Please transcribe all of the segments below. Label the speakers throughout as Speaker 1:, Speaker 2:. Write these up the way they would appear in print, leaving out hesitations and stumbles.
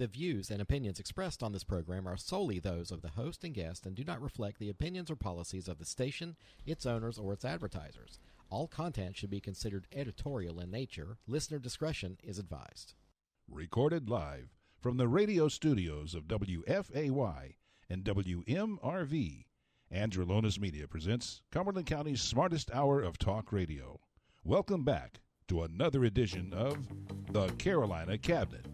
Speaker 1: The views and opinions expressed on this program are solely those of the host and guest and do not reflect the opinions or policies of the station, its owners, or its advertisers. All content should be considered editorial in nature. Listener discretion is advised.
Speaker 2: Recorded live from the radio studios of WFAY and WMRV, Andrelonis Media presents Cumberland County's smartest hour of talk radio. Welcome back to another edition of the Carolina Cabinet.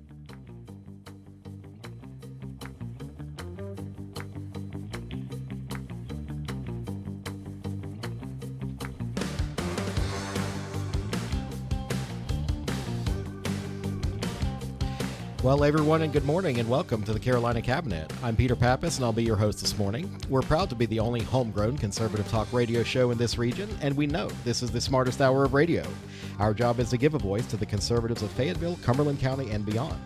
Speaker 1: Well, everyone, and good morning, and welcome to the Carolina Cabinet. I'm Peter Pappas, and I'll be your host this morning. We're proud to be the only homegrown conservative talk radio show in this region, and we know this is the smartest hour of radio. Our job is to give a voice to the conservatives of Fayetteville, Cumberland County, and beyond.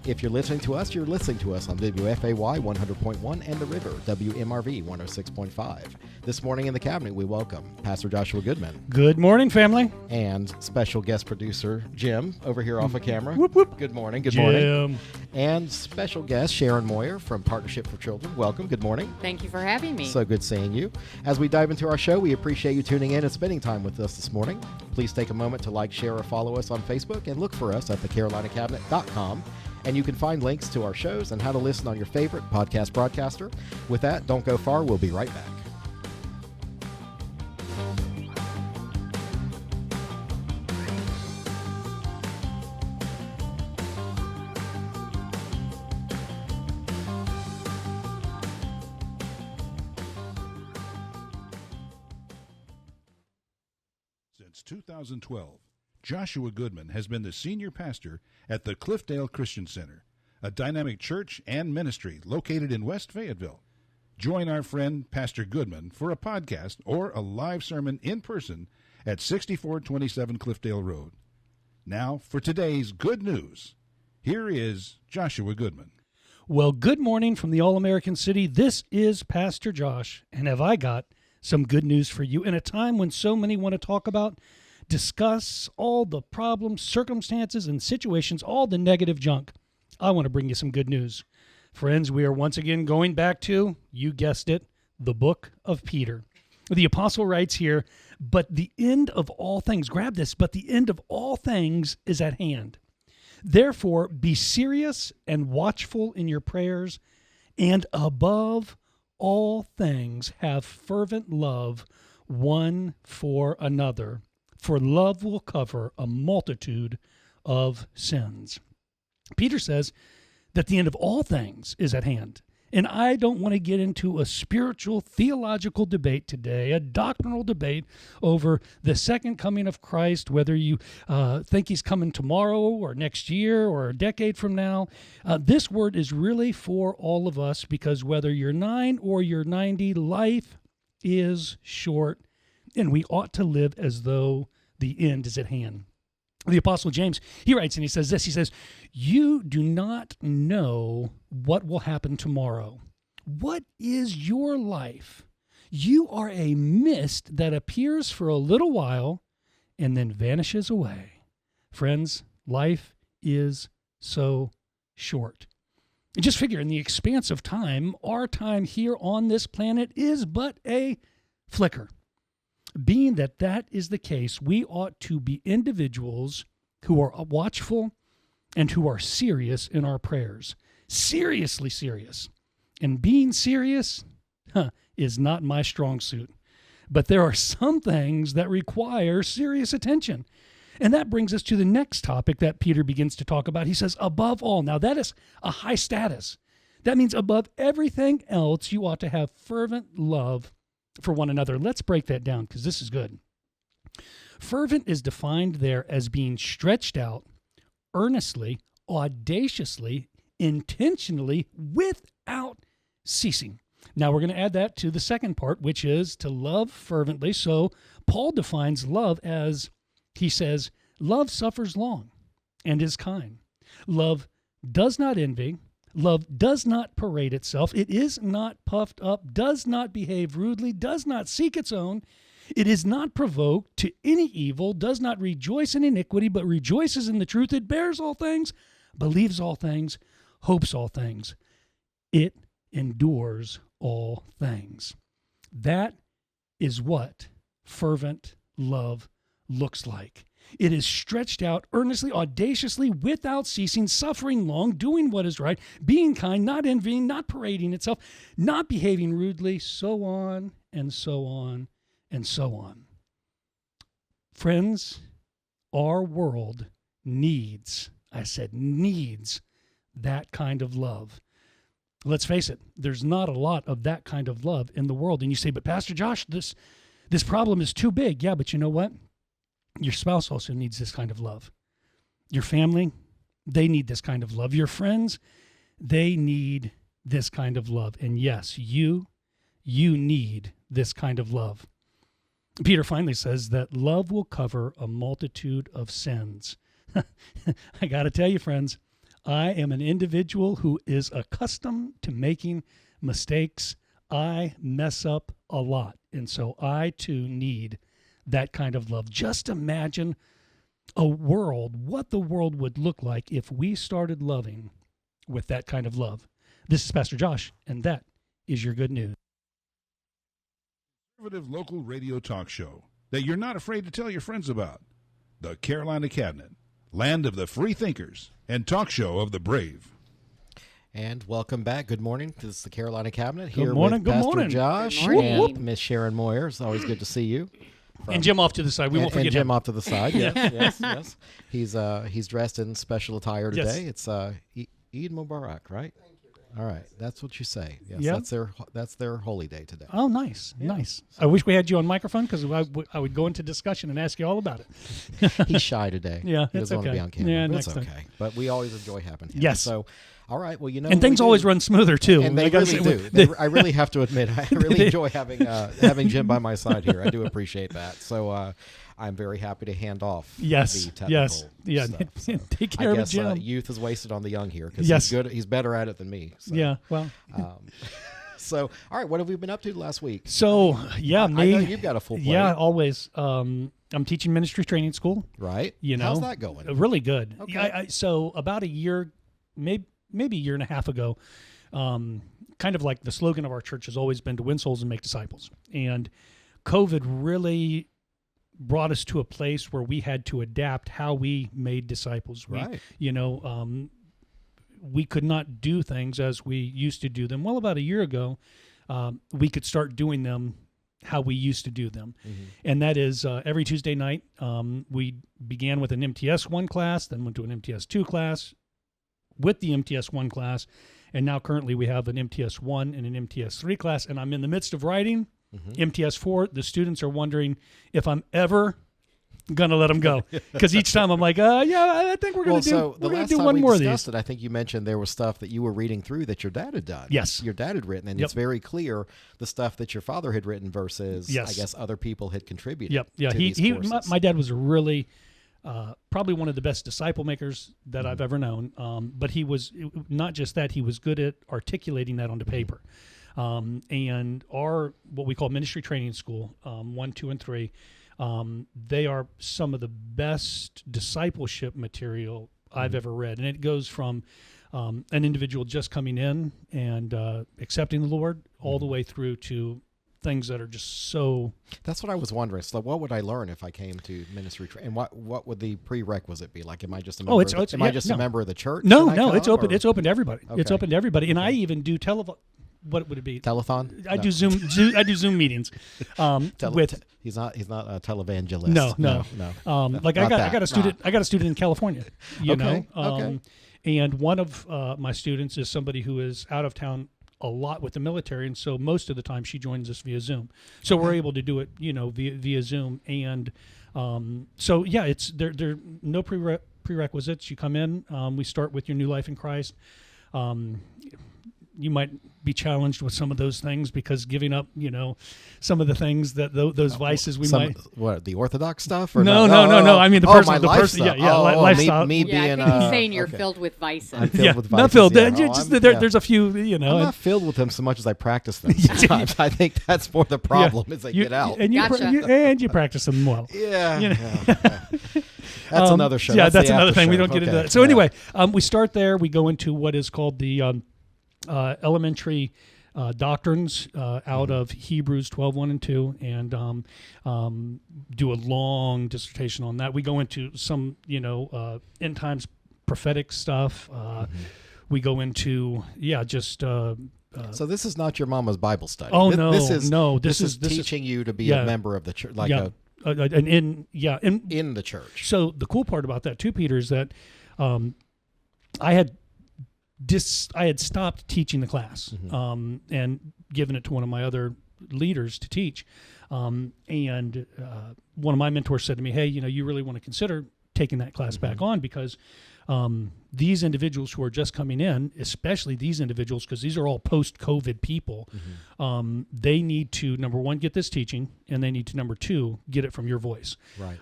Speaker 1: If you're listening to us on WFAY 100.1 and The River, WMRV 106.5. This morning in the Cabinet, we welcome Pastor Joshua Goodman.
Speaker 3: Good morning, family.
Speaker 1: And special guest producer Jim over here off of camera.
Speaker 3: Whoop, whoop.
Speaker 1: Good morning. Good
Speaker 3: Jim.
Speaker 1: morning. And special guest Sharon Moyer from Partnership for Children. Welcome. Good morning.
Speaker 4: Thank you for having me.
Speaker 1: So good seeing you. As we dive into our show, we appreciate you tuning in and spending time with us this morning. Please take a moment to like, share, or follow us on Facebook and look for us at thecarolinacabinet.com. And you can find links to our shows and how to listen on your favorite podcast broadcaster. With that, don't go far. We'll be right back.
Speaker 2: Since 2012, Joshua Goodman has been the senior pastor at the Cliffdale Christian Center, a dynamic church and ministry located in West Fayetteville. Join our friend Pastor Goodman for a podcast or a live sermon in person at 6427 Cliffdale Road. Now for today's good news. Here is Joshua Goodman.
Speaker 3: Well, good morning from the All-American City. This is Pastor Josh, and have I got some good news for you in a time when so many want to talk about, discuss all the problems, circumstances, and situations, all the negative junk. I want to bring you some good news. Friends, we are once again going back to, you guessed it, the book of Peter. The apostle writes here, but the end of all things, grab this, but the end of all things is at hand. Therefore, be serious and watchful in your prayers, and above all things have fervent love one for another. For love will cover a multitude of sins. Peter says that the end of all things is at hand. And I don't want to get into a spiritual, theological debate today, a doctrinal debate over the second coming of Christ, whether you think he's coming tomorrow or next year or a decade from now. This word is really for all of us because whether you're 9 or you're 90, life is short, and we ought to live as though the end is at hand. The Apostle James, he writes and he says this, he says, you do not know what will happen tomorrow. What is your life? You are a mist that appears for a little while and then vanishes away. Friends, life is so short. And just figure, in the expanse of time, our time here on this planet is but a flicker. Being that is the case, we ought to be individuals who are watchful and who are serious in our prayers. Seriously serious. And being serious is not my strong suit. But there are some things that require serious attention. And that brings us to the next topic that Peter begins to talk about. He says, above all. Now that is a high status. That means above everything else, you ought to have fervent love for one another. Let's break that down because this is good. Fervent is defined there as being stretched out, earnestly, audaciously, intentionally, without ceasing. Now we're going to add that to the second part, which is to love fervently. So Paul defines love as, he says, love suffers long and is kind. Love does not envy. Love does not parade itself. It is not puffed up, does not behave rudely, does not seek its own. It is not provoked to any evil, does not rejoice in iniquity, but rejoices in the truth. It bears all things, believes all things, hopes all things. It endures all things. That is what fervent love looks like. It is stretched out earnestly, audaciously, without ceasing, suffering long, doing what is right, being kind, not envying, not parading itself, not behaving rudely, so on and so on and so on. Friends, our world needs, I said needs, that kind of love. Let's face it, there's not a lot of that kind of love in the world. And you say, but Pastor Josh, this problem is too big. Yeah, but you know what? Your spouse also needs this kind of love. Your family, they need this kind of love. Your friends, they need this kind of love. And yes, you need this kind of love. Peter finally says that love will cover a multitude of sins. I got to tell you, friends, I am an individual who is accustomed to making mistakes. I mess up a lot. And so I too need that kind of love. Just imagine what the world would look like if we started loving with that kind of love. This is Pastor Josh, and that is your good news.
Speaker 2: Conservative local radio talk show that you're not afraid to tell your friends about. The Carolina Cabinet, land of the free thinkers, and talk show of the brave.
Speaker 1: And welcome back. Good morning. This is the Carolina Cabinet here
Speaker 3: morning,
Speaker 1: with
Speaker 3: good
Speaker 1: Pastor
Speaker 3: morning.
Speaker 1: Josh
Speaker 4: Good morning.
Speaker 1: and Miss Sharon Moyer. It's always good to see you.
Speaker 3: And Jim off to the side. We won't forget
Speaker 1: and Jim
Speaker 3: him.
Speaker 1: off to the side. Yes. He's dressed in special attire today.
Speaker 3: Yes.
Speaker 1: It's Eid Mubarak, right? All right, that's what you say. Yes,
Speaker 3: Yeah.
Speaker 1: that's their holy day today.
Speaker 3: Oh, nice. I wish we had you on microphone because I would go into discussion and ask you all about it.
Speaker 1: He's shy today.
Speaker 3: Yeah,
Speaker 1: he
Speaker 3: it's
Speaker 1: doesn't want to
Speaker 3: okay.
Speaker 1: be on camera.
Speaker 3: Yeah,
Speaker 1: but
Speaker 3: next
Speaker 1: it's
Speaker 3: time.
Speaker 1: okay. But we always enjoy having him.
Speaker 3: Yes.
Speaker 1: So, all right. Well,
Speaker 3: And things always run smoother too.
Speaker 1: And they
Speaker 3: I gotta
Speaker 1: really
Speaker 3: say,
Speaker 1: do. I really have to admit, I really enjoy having Jim by my side here. I do appreciate that. So I'm very happy to hand off.
Speaker 3: Yes.
Speaker 1: The technical
Speaker 3: Yes. Yeah.
Speaker 1: stuff. So
Speaker 3: Take care of it,
Speaker 1: I guess
Speaker 3: Jim.
Speaker 1: youth is wasted on the young here because
Speaker 3: Yes.
Speaker 1: he's good. He's better at it than me. So.
Speaker 3: Yeah. Well.
Speaker 1: So, all right, what have we been up to last week?
Speaker 3: So yeah, me.
Speaker 1: I know you've got a full plate.
Speaker 3: Yeah, always. I'm teaching ministry training school.
Speaker 1: Right.
Speaker 3: You know,
Speaker 1: how's that going?
Speaker 3: Really good.
Speaker 1: Okay.
Speaker 3: Yeah, so about a year, maybe a year and a half ago, kind of like the slogan of our church has always been to win souls and make disciples. And COVID really brought us to a place where we had to adapt how we made disciples.
Speaker 1: Right.
Speaker 3: We could not do things as we used to do them. Well, about a year ago, we could start doing them how we used to do them. Mm-hmm. And that is every Tuesday night, we began with an MTS 1 class, then went to an MTS 2 class with the MTS 1 class. And now currently we have an MTS 1 and an MTS 3 class. And I'm in the midst of writing MTS 4. The students are wondering if I'm ever going to let them go. Because each time I'm like, I think we're going to do one more of these.
Speaker 1: I think you mentioned there was stuff that you were reading through that your dad had done.
Speaker 3: Yes.
Speaker 1: Your dad had written. And
Speaker 3: Yep.
Speaker 1: it's very clear the stuff that your father had written versus,
Speaker 3: Yes.
Speaker 1: I guess, other people had contributed.
Speaker 3: Yep. Yeah.
Speaker 1: To these courses.
Speaker 3: My dad was a really, probably one of the best disciple makers that I've ever known. But he was not just that, he was good at articulating that onto paper. And our, what we call ministry training school, 1, 2, and 3, they are some of the best discipleship material I've ever read. And it goes from an individual just coming in and accepting the Lord all the way through to things that are just so...
Speaker 1: That's what I was wondering. So what would I learn if I came to ministry and what would the prerequisite be? Like, am I just a member, a member of the church?
Speaker 3: No, it's open. It's open to everybody.
Speaker 1: Okay.
Speaker 3: It's open to everybody. And I even do what would it be?
Speaker 1: Telethon?
Speaker 3: I do Zoom. I do Zoom meetings.
Speaker 1: He's not a televangelist.
Speaker 3: No. Like I got a student. I got a student in California. Okay. And one of my students is somebody who is out of town a lot with the military, and so most of the time she joins us via Zoom. So we're able to do it, via Zoom. And so yeah, it's there. There no prerequisites. You come in. We start with your new life in Christ. You might be challenged with some of those things because giving up, some of the things that those vices
Speaker 1: the Orthodox stuff? Or
Speaker 3: no. I mean the person. Lifestyle.
Speaker 1: Me being.
Speaker 4: I think he's saying you're filled with vices.
Speaker 1: I'm filled with vices.
Speaker 3: Not filled.
Speaker 1: Yeah,
Speaker 3: there's a few.
Speaker 1: I'm not filled with them so much as I practice them. Sometimes I think that's more the problem is they get out.
Speaker 3: And
Speaker 4: Gotcha.
Speaker 3: And you practice them well.
Speaker 1: Yeah. That's another show.
Speaker 3: Yeah, that's
Speaker 1: the
Speaker 3: another
Speaker 1: after
Speaker 3: thing. We
Speaker 1: show.
Speaker 3: don't get into
Speaker 1: Okay.
Speaker 3: that. So anyway, we start there. We go into what is called the elementary doctrines out of Hebrews 12:1 and 2, and do a long dissertation on that. We go into some, end times prophetic stuff. We go into, just...
Speaker 1: so this is not your mama's Bible study.
Speaker 3: Oh,
Speaker 1: This is teaching you to be a member of the church,
Speaker 3: in
Speaker 1: the church.
Speaker 3: So the cool part about that too, Peter, is that I had stopped teaching the class and given it to one of my other leaders to teach. And one of my mentors said to me, hey, you really want to consider taking that class back on, because these individuals who are just coming in, especially these individuals, because these are all post-COVID people, they need to, number one, get this teaching, and they need to, number two, get it from your voice.
Speaker 1: Right.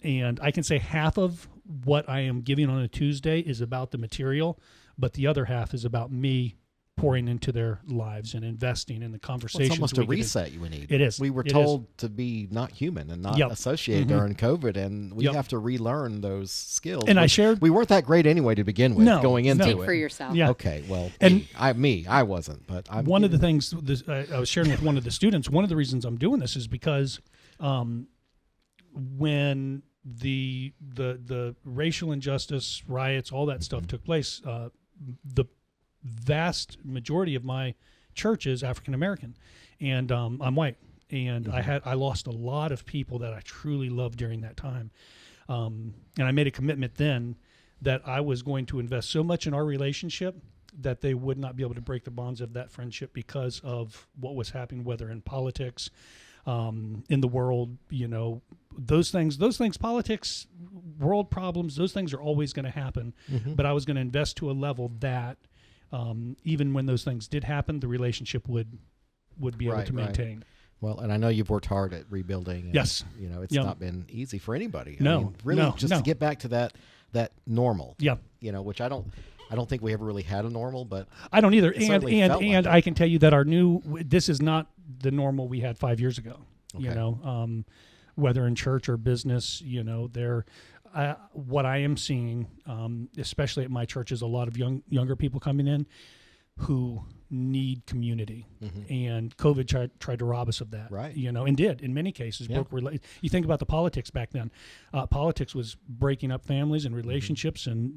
Speaker 3: And I can say half of what I am giving on a Tuesday is about the material, but the other half is about me pouring into their lives and investing in the conversations.
Speaker 1: It's almost a reset you need.
Speaker 3: It is.
Speaker 1: We were told to be not human and not associate during COVID, and we have to relearn those skills.
Speaker 3: And I shared...
Speaker 1: We weren't that great anyway to begin with going into it.
Speaker 4: Speak for yourself.
Speaker 3: Yeah.
Speaker 1: Okay, well,
Speaker 3: and
Speaker 1: I wasn't, but I'm...
Speaker 3: One of the things I was sharing with one of the students, one of the reasons I'm doing this is because when the racial injustice, riots, all that stuff took place, the vast majority of my church is African American, and I'm white, and I lost a lot of people that I truly loved during that time, and I made a commitment then that I was going to invest so much in our relationship that they would not be able to break the bonds of that friendship because of what was happening, whether in politics, in the world, those things, politics, world problems, those things are always going to happen. But I was going to invest to a level that even when those things did happen, the relationship would be able to maintain.
Speaker 1: Well, and I know you've worked hard at rebuilding. And,
Speaker 3: yes.
Speaker 1: It's not been easy for anybody.
Speaker 3: No.
Speaker 1: I mean, really, to get back to that normal.
Speaker 3: Yeah.
Speaker 1: Which I don't think we ever really had a normal, but
Speaker 3: I don't either.
Speaker 1: And
Speaker 3: I can tell you that this is not the normal we had 5 years ago.
Speaker 1: Okay.
Speaker 3: Whether in church or business, what I am seeing, especially at my church, is a lot of younger people coming in who need community, and COVID tried to rob us of that,
Speaker 1: right?
Speaker 3: And did in many cases. You think about the politics back then. Politics was breaking up families and relationships, and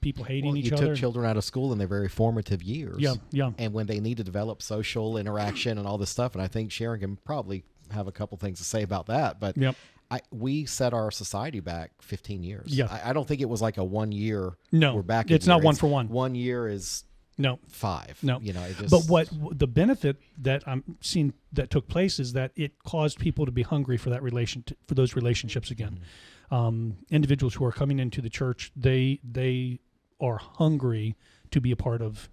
Speaker 3: people hating each other.
Speaker 1: You took children out of school in their very formative years,
Speaker 3: yeah,
Speaker 1: and when they need to develop social interaction and all this stuff. And I think Sharon can probably have a couple things to say about that, but we set our society back 15 years.
Speaker 3: Yeah.
Speaker 1: I don't think it was like a 1 year.
Speaker 3: No,
Speaker 1: we're back.
Speaker 3: It's not one for one.
Speaker 1: 1 year is 5.
Speaker 3: No,
Speaker 1: it just...
Speaker 3: But what the benefit that I'm seeing that took place is that it caused people to be hungry for that for those relationships again. Individuals who are coming into the church, they are hungry to be a part of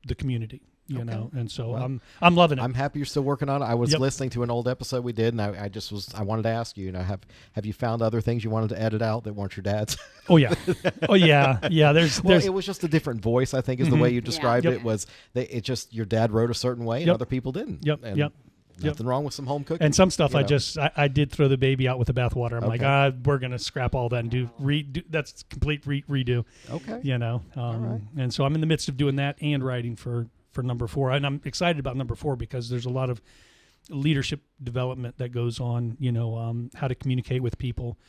Speaker 3: the community. And so I'm loving it.
Speaker 1: I'm happy you're still working on it. I was listening to an old episode we did, and I wanted to ask you, have you found other things you wanted to edit out that weren't your dad's?
Speaker 3: Oh yeah, yeah. There's
Speaker 1: it was just a different voice, I think, is the way you described it. Was it just your dad wrote a certain way and other people didn't?
Speaker 3: Yep.
Speaker 1: Nothing wrong with some home cooking.
Speaker 3: And some stuff I did throw the baby out with the bathwater. I'm like, we're gonna scrap all that and redo. That's complete redo.
Speaker 1: Okay.
Speaker 3: All right. And so I'm in the midst of doing that and writing for number 4, and I'm excited about number 4 because there's a lot of leadership development that goes on, how to communicate with people,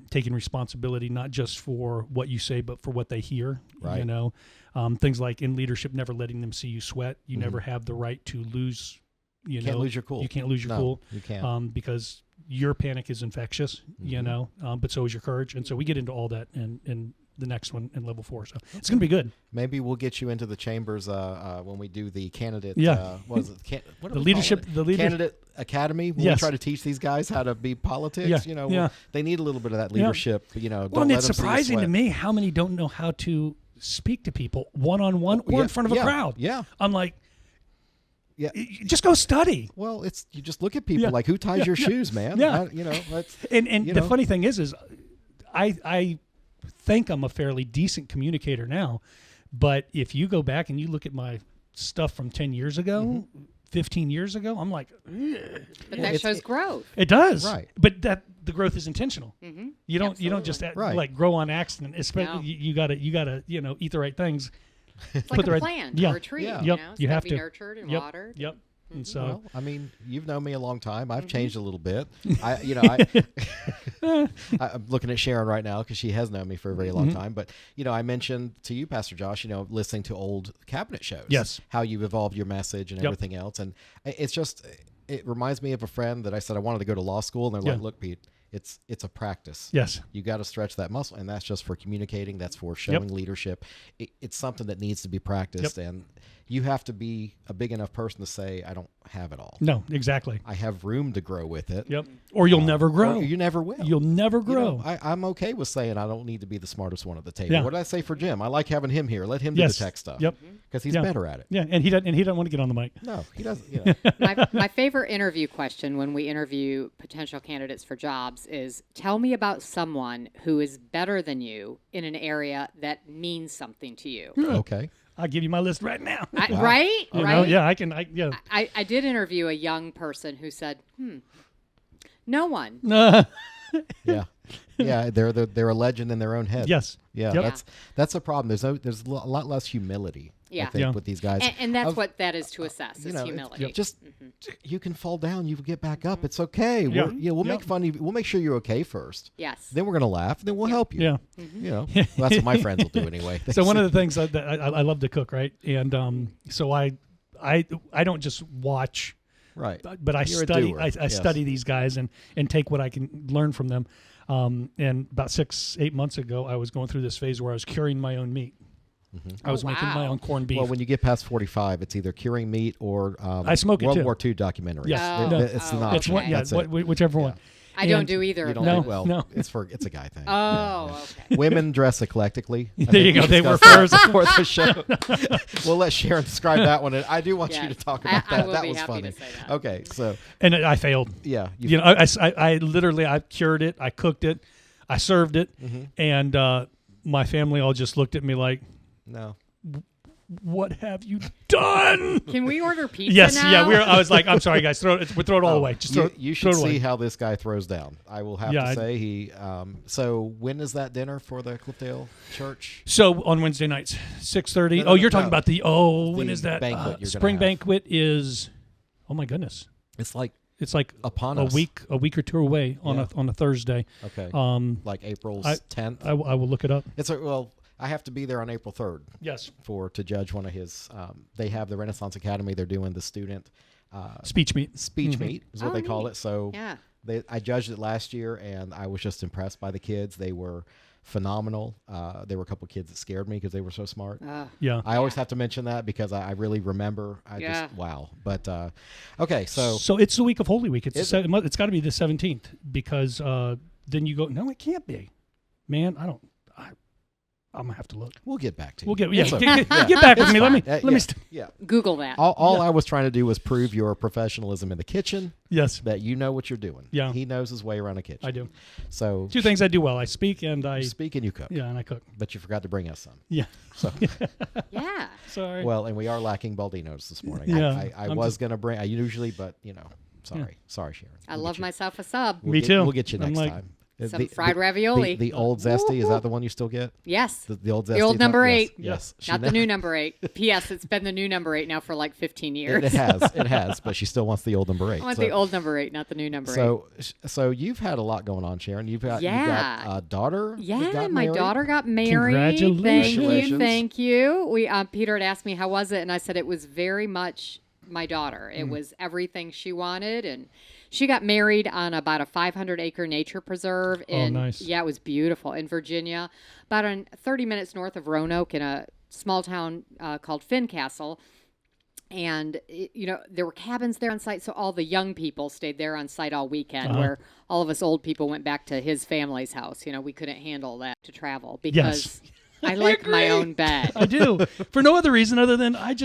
Speaker 3: taking responsibility not just for what you say but for what they hear.
Speaker 1: Right.
Speaker 3: Things like in leadership, never letting them see you sweat. You never have the right to lose. You
Speaker 1: can't lose your cool.
Speaker 3: You can't lose your cool.
Speaker 1: You can't.
Speaker 3: Because your panic is infectious. But so is your courage, and so we get into all that in the next one in level 4. So it's going to be good.
Speaker 1: Maybe we'll get you into the chambers when we do the candidate. What is it? The
Speaker 3: leadership
Speaker 1: candidate academy. We try to teach these guys how to be politics. They need a little bit of that leadership.
Speaker 3: Well, and it's surprising to me how many don't know how to speak to people one-on-one or in front of a crowd.
Speaker 1: Yeah,
Speaker 3: I'm like. Yeah, just go study.
Speaker 1: Well, you just look at people like, who ties your shoes, man?
Speaker 3: Yeah, the funny thing is I think I'm a fairly decent communicator now, but if you go back and you look at my stuff from 10 years ago, 15 years ago, I'm like,
Speaker 4: but that shows growth.
Speaker 3: It does,
Speaker 1: right?
Speaker 3: But the growth is intentional.
Speaker 4: Mm-hmm.
Speaker 3: You don't just
Speaker 1: Right.
Speaker 3: like grow on accident. Especially
Speaker 4: No.
Speaker 3: you gotta eat the right things.
Speaker 4: It's like
Speaker 3: the
Speaker 4: a
Speaker 3: right-
Speaker 4: plant
Speaker 3: yeah.
Speaker 4: or a tree.
Speaker 1: Yeah.
Speaker 3: Yep.
Speaker 4: You know? It's
Speaker 3: You
Speaker 4: gotta
Speaker 3: have
Speaker 4: be
Speaker 3: to.
Speaker 4: nurtured and
Speaker 3: Yep.
Speaker 4: watered.
Speaker 3: Yep. And so
Speaker 1: Well, I mean, you've known me a long time. I've changed a little bit. I'm looking at Sharon right now because she has known me for a very long time. But, I mentioned to you, Pastor Josh, listening to old cabinet shows.
Speaker 3: Yes.
Speaker 1: How you've evolved your message and
Speaker 3: Yep.
Speaker 1: everything else. And it's just, it reminds me of a friend that I said I wanted to go to law school. And they're
Speaker 3: Yeah.
Speaker 1: like, look, Pete, it's a practice.
Speaker 3: yes.
Speaker 1: You got to stretch that muscle. And that's just for communicating. That's for showing leadership. It's something that needs to be practiced. And you have to be a big enough person to say, I don't have it all.
Speaker 3: No, exactly.
Speaker 1: I have room to grow with it.
Speaker 3: Yep. Or you'll never grow.
Speaker 1: Or you never will.
Speaker 3: You'll never grow.
Speaker 1: I'm okay with saying I don't need to be the smartest one at the table.
Speaker 3: Yeah.
Speaker 1: What did I say for Jim? I like having him here. Let him do
Speaker 3: Yes.
Speaker 1: the tech stuff.
Speaker 3: Yep.
Speaker 1: Because he's
Speaker 3: Yeah.
Speaker 1: better at it.
Speaker 3: Yeah, and he doesn't want to get on the mic.
Speaker 1: No, he doesn't.
Speaker 4: My favorite interview question when we interview potential candidates for jobs is, tell me about someone who is better than you in an area that means something to you.
Speaker 1: Okay.
Speaker 3: I'll give you my list right now.
Speaker 4: Right?
Speaker 3: You know,
Speaker 4: Right?
Speaker 3: yeah, I yeah.
Speaker 4: I did interview a young person who said, no one.
Speaker 1: Yeah. Yeah. They're a legend in their own head.
Speaker 3: Yes.
Speaker 1: Yeah.
Speaker 3: Yep.
Speaker 1: That's a problem. There's a lot less humility.
Speaker 4: Yeah.
Speaker 1: I think
Speaker 3: Yeah.
Speaker 1: with these guys.
Speaker 4: And that's
Speaker 1: Of-
Speaker 4: what that is to assess, is
Speaker 1: it's
Speaker 4: humility.
Speaker 1: just you can fall down, you can get back up. It's okay.
Speaker 3: Yeah.
Speaker 1: We'll
Speaker 3: Yeah.
Speaker 1: make fun of you. We'll make sure you're okay first.
Speaker 4: Yes.
Speaker 1: Then we're gonna laugh. Then we'll help you.
Speaker 3: Yeah.
Speaker 1: Well, that's what my friends will do anyway.
Speaker 3: So one of the things that I love to cook, right? And so I don't just watch,
Speaker 1: right.
Speaker 3: but I
Speaker 1: You're a
Speaker 3: study.
Speaker 1: doer.
Speaker 3: I
Speaker 1: Yes.
Speaker 3: study these guys and take what I can learn from them. And about 6-8 months ago, I was going through this phase where I was curing my own meat. I was making my own corned beef.
Speaker 1: Well, when you get past 45, it's either curing meat or
Speaker 3: I smoke it
Speaker 1: World
Speaker 3: too.
Speaker 1: War II documentaries.
Speaker 3: Yes.
Speaker 4: Oh,
Speaker 1: It's an
Speaker 4: oh,
Speaker 1: option.
Speaker 3: it's one, yeah,
Speaker 1: That's it.
Speaker 3: whichever one.
Speaker 4: I don't
Speaker 3: And-
Speaker 4: do either
Speaker 1: You
Speaker 4: of
Speaker 1: don't
Speaker 3: No,
Speaker 4: those.
Speaker 1: do well.
Speaker 3: no.
Speaker 1: It's a guy thing.
Speaker 4: Oh, okay.
Speaker 1: Women dress eclectically. I
Speaker 3: There you
Speaker 1: think
Speaker 3: go.
Speaker 1: we
Speaker 3: They were
Speaker 1: discussed that
Speaker 3: first.
Speaker 1: before the show. We'll let Sharon describe that one. And I do want you to
Speaker 4: Yes.
Speaker 1: talk about
Speaker 4: I
Speaker 1: that.
Speaker 4: will
Speaker 1: That
Speaker 4: be
Speaker 1: was
Speaker 4: happy
Speaker 1: funny.
Speaker 4: to say that.
Speaker 1: Okay, so
Speaker 3: And I failed.
Speaker 1: yeah,
Speaker 3: You know, I literally I cured it, I cooked it, I served it, and my family all just looked at me like,
Speaker 1: no.
Speaker 3: "What have you done?"
Speaker 4: Can we order pizza
Speaker 3: Yes,
Speaker 4: now?
Speaker 3: yeah. I was like, "I'm sorry, guys. Throw it all away. Just throw it.
Speaker 1: You
Speaker 3: throw
Speaker 1: should
Speaker 3: it away."
Speaker 1: see how this guy throws down. I will have
Speaker 3: Yeah,
Speaker 1: to
Speaker 3: I-
Speaker 1: say he. So when is that dinner for the Cliffdale Church?
Speaker 3: So on Wednesday nights, 6:30.
Speaker 1: No, no,
Speaker 3: Oh, you're
Speaker 1: no.
Speaker 3: talking about when
Speaker 1: The
Speaker 3: is that?
Speaker 1: banquet you're gonna
Speaker 3: Spring
Speaker 1: have.
Speaker 3: banquet is. Oh my goodness,
Speaker 1: It's like
Speaker 3: it's like
Speaker 1: upon
Speaker 3: a
Speaker 1: us.
Speaker 3: week or two away on
Speaker 1: Yeah.
Speaker 3: a Thursday.
Speaker 1: Okay.
Speaker 3: Like
Speaker 1: April's
Speaker 3: I-
Speaker 1: 10th.
Speaker 3: I will look it up.
Speaker 1: I have to be there on April 3rd
Speaker 3: Yes,
Speaker 1: to judge one of his. They have the Renaissance Academy. They're doing the student
Speaker 3: speech meet.
Speaker 1: speech meet is what
Speaker 4: Oh,
Speaker 1: they call
Speaker 4: neat.
Speaker 1: it. So
Speaker 4: Yeah.
Speaker 1: I judged it last year, and I was just impressed by the kids. They were phenomenal. There were a couple kids that scared me because they were so smart.
Speaker 3: Yeah.
Speaker 1: I always have to mention that because I really remember.
Speaker 4: Yeah.
Speaker 1: Just wow. But okay, so
Speaker 3: So it's the week of Holy Week.
Speaker 1: Is
Speaker 3: It's got to be the 17th because then you go. No, it can't be. Man, I'm gonna have to look.
Speaker 1: we'll get back to you.
Speaker 3: We'll get
Speaker 1: It's okay.
Speaker 3: get back with
Speaker 1: It's
Speaker 3: me.
Speaker 1: fine.
Speaker 3: Let me.
Speaker 1: Yeah.
Speaker 4: Google that.
Speaker 1: All I was trying to do was prove your professionalism in the kitchen.
Speaker 3: Yes,
Speaker 1: That you know what you're doing.
Speaker 3: Yeah.
Speaker 1: He knows his way around a kitchen.
Speaker 3: I do.
Speaker 1: So
Speaker 3: Two things I do well: I speak and I
Speaker 1: you speak and you cook.
Speaker 3: and I cook.
Speaker 1: But you forgot to bring us some.
Speaker 3: Yeah.
Speaker 1: So
Speaker 4: Yeah.
Speaker 3: Sorry.
Speaker 1: well, and we are lacking Baldinos this morning.
Speaker 3: Yeah.
Speaker 1: I
Speaker 3: I'm
Speaker 1: was
Speaker 3: just-
Speaker 1: gonna bring. I usually, but sorry, sorry, Sharon.
Speaker 4: I
Speaker 1: We'll
Speaker 4: love
Speaker 1: get you-
Speaker 4: myself a sub.
Speaker 1: We'll
Speaker 3: Me
Speaker 1: get-
Speaker 3: too.
Speaker 1: We'll get you
Speaker 3: I'm
Speaker 1: next
Speaker 3: like-
Speaker 1: time.
Speaker 4: Some fried ravioli.
Speaker 1: The old zesty, is that the one you still get?
Speaker 4: Yes.
Speaker 1: The old zesty.
Speaker 4: The old number
Speaker 1: yes,
Speaker 4: 8.
Speaker 1: Yes. She
Speaker 4: Not
Speaker 1: ne-
Speaker 4: the new number 8. P.S. It's been the new number 8 now for like 15 years.
Speaker 1: It has, but she still wants the old number 8.
Speaker 4: I want the old number 8, not the new number 8.
Speaker 1: So you've had a lot going on, Sharon. You've got
Speaker 4: Yeah.
Speaker 1: a daughter. that
Speaker 4: Yeah,
Speaker 1: got
Speaker 4: my
Speaker 1: married?
Speaker 4: daughter got married.
Speaker 3: Congratulations.
Speaker 4: Thank you. We Peter had asked me how was it, and I said it was very much my daughter. It was everything she wanted, and she got married on about a 500-acre nature preserve.
Speaker 3: nice.
Speaker 4: Yeah, it was beautiful in Virginia, about 30 minutes north of Roanoke, in a small town called Fincastle. And, there were cabins there on site, so all the young people stayed there on site all weekend, where all of us old people went back to his family's house. We couldn't handle that to travel because I like my own bed.
Speaker 3: I do for no other reason other than I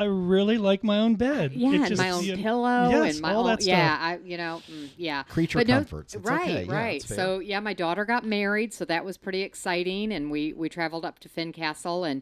Speaker 3: really like my own bed.
Speaker 4: Yeah,
Speaker 3: It
Speaker 4: and
Speaker 3: just,
Speaker 4: my own
Speaker 3: you know,
Speaker 4: pillow
Speaker 3: yes,
Speaker 4: and my
Speaker 3: all
Speaker 4: own,
Speaker 3: that stuff.
Speaker 4: yeah.
Speaker 1: Creature
Speaker 4: But
Speaker 1: comforts. It's
Speaker 4: right,
Speaker 1: okay. Yeah,
Speaker 4: right.
Speaker 1: it's fair.
Speaker 4: So yeah, my daughter got married, so that was pretty exciting, and we traveled up to Fincastle, and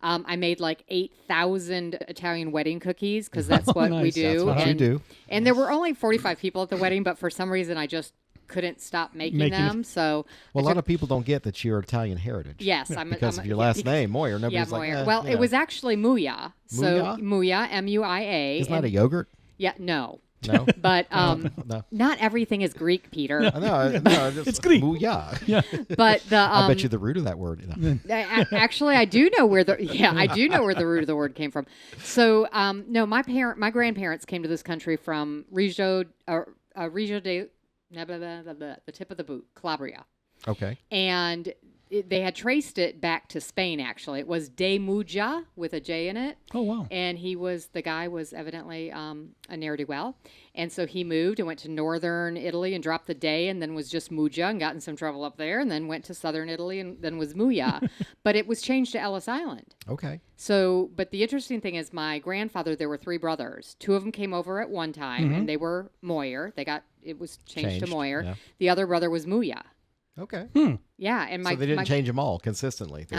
Speaker 4: I made like 8,000 Italian wedding cookies because that's what we
Speaker 3: nice.
Speaker 4: do.
Speaker 1: That's what you
Speaker 4: and,
Speaker 1: do.
Speaker 4: And there were only 45 people at the wedding, but for some reason I just couldn't stop making them. So
Speaker 1: well, a lot of people don't get that you're Italian heritage.
Speaker 4: yes,
Speaker 1: because of your last name, Moyer. Nobody's
Speaker 4: Moyer.
Speaker 1: like,
Speaker 4: well, it was actually Muya. So Muya, Muia.
Speaker 1: Isn't that a yogurt?
Speaker 4: Yeah, no.
Speaker 1: No,
Speaker 4: but
Speaker 1: no.
Speaker 4: not everything is Greek, Peter.
Speaker 1: No,
Speaker 3: it's Greek.
Speaker 1: Booyah.
Speaker 3: Yeah.
Speaker 4: But
Speaker 1: I bet you the root of that word.
Speaker 4: Actually, I do know where the root of the word came from. So, no, my grandparents came to this country from Regio de the tip of the boot, Calabria.
Speaker 1: Okay.
Speaker 4: And they had traced it back to Spain, actually. It was De Muja with a J in it.
Speaker 3: Oh, wow.
Speaker 4: And the guy was evidently a ne'er-do-well. And so he moved and went to northern Italy and dropped the De and then was just Muja and got in some trouble up there and then went to southern Italy and then was Muya. But it was changed to Ellis Island.
Speaker 1: Okay.
Speaker 4: So, but the interesting thing is my grandfather, there were 3 brothers. 2 of them came over at one time and they were Moyer. It was changed to Moyer. Yeah. The other brother was Muya.
Speaker 1: Okay.
Speaker 4: Yeah, and
Speaker 1: so they didn't change them all consistently. They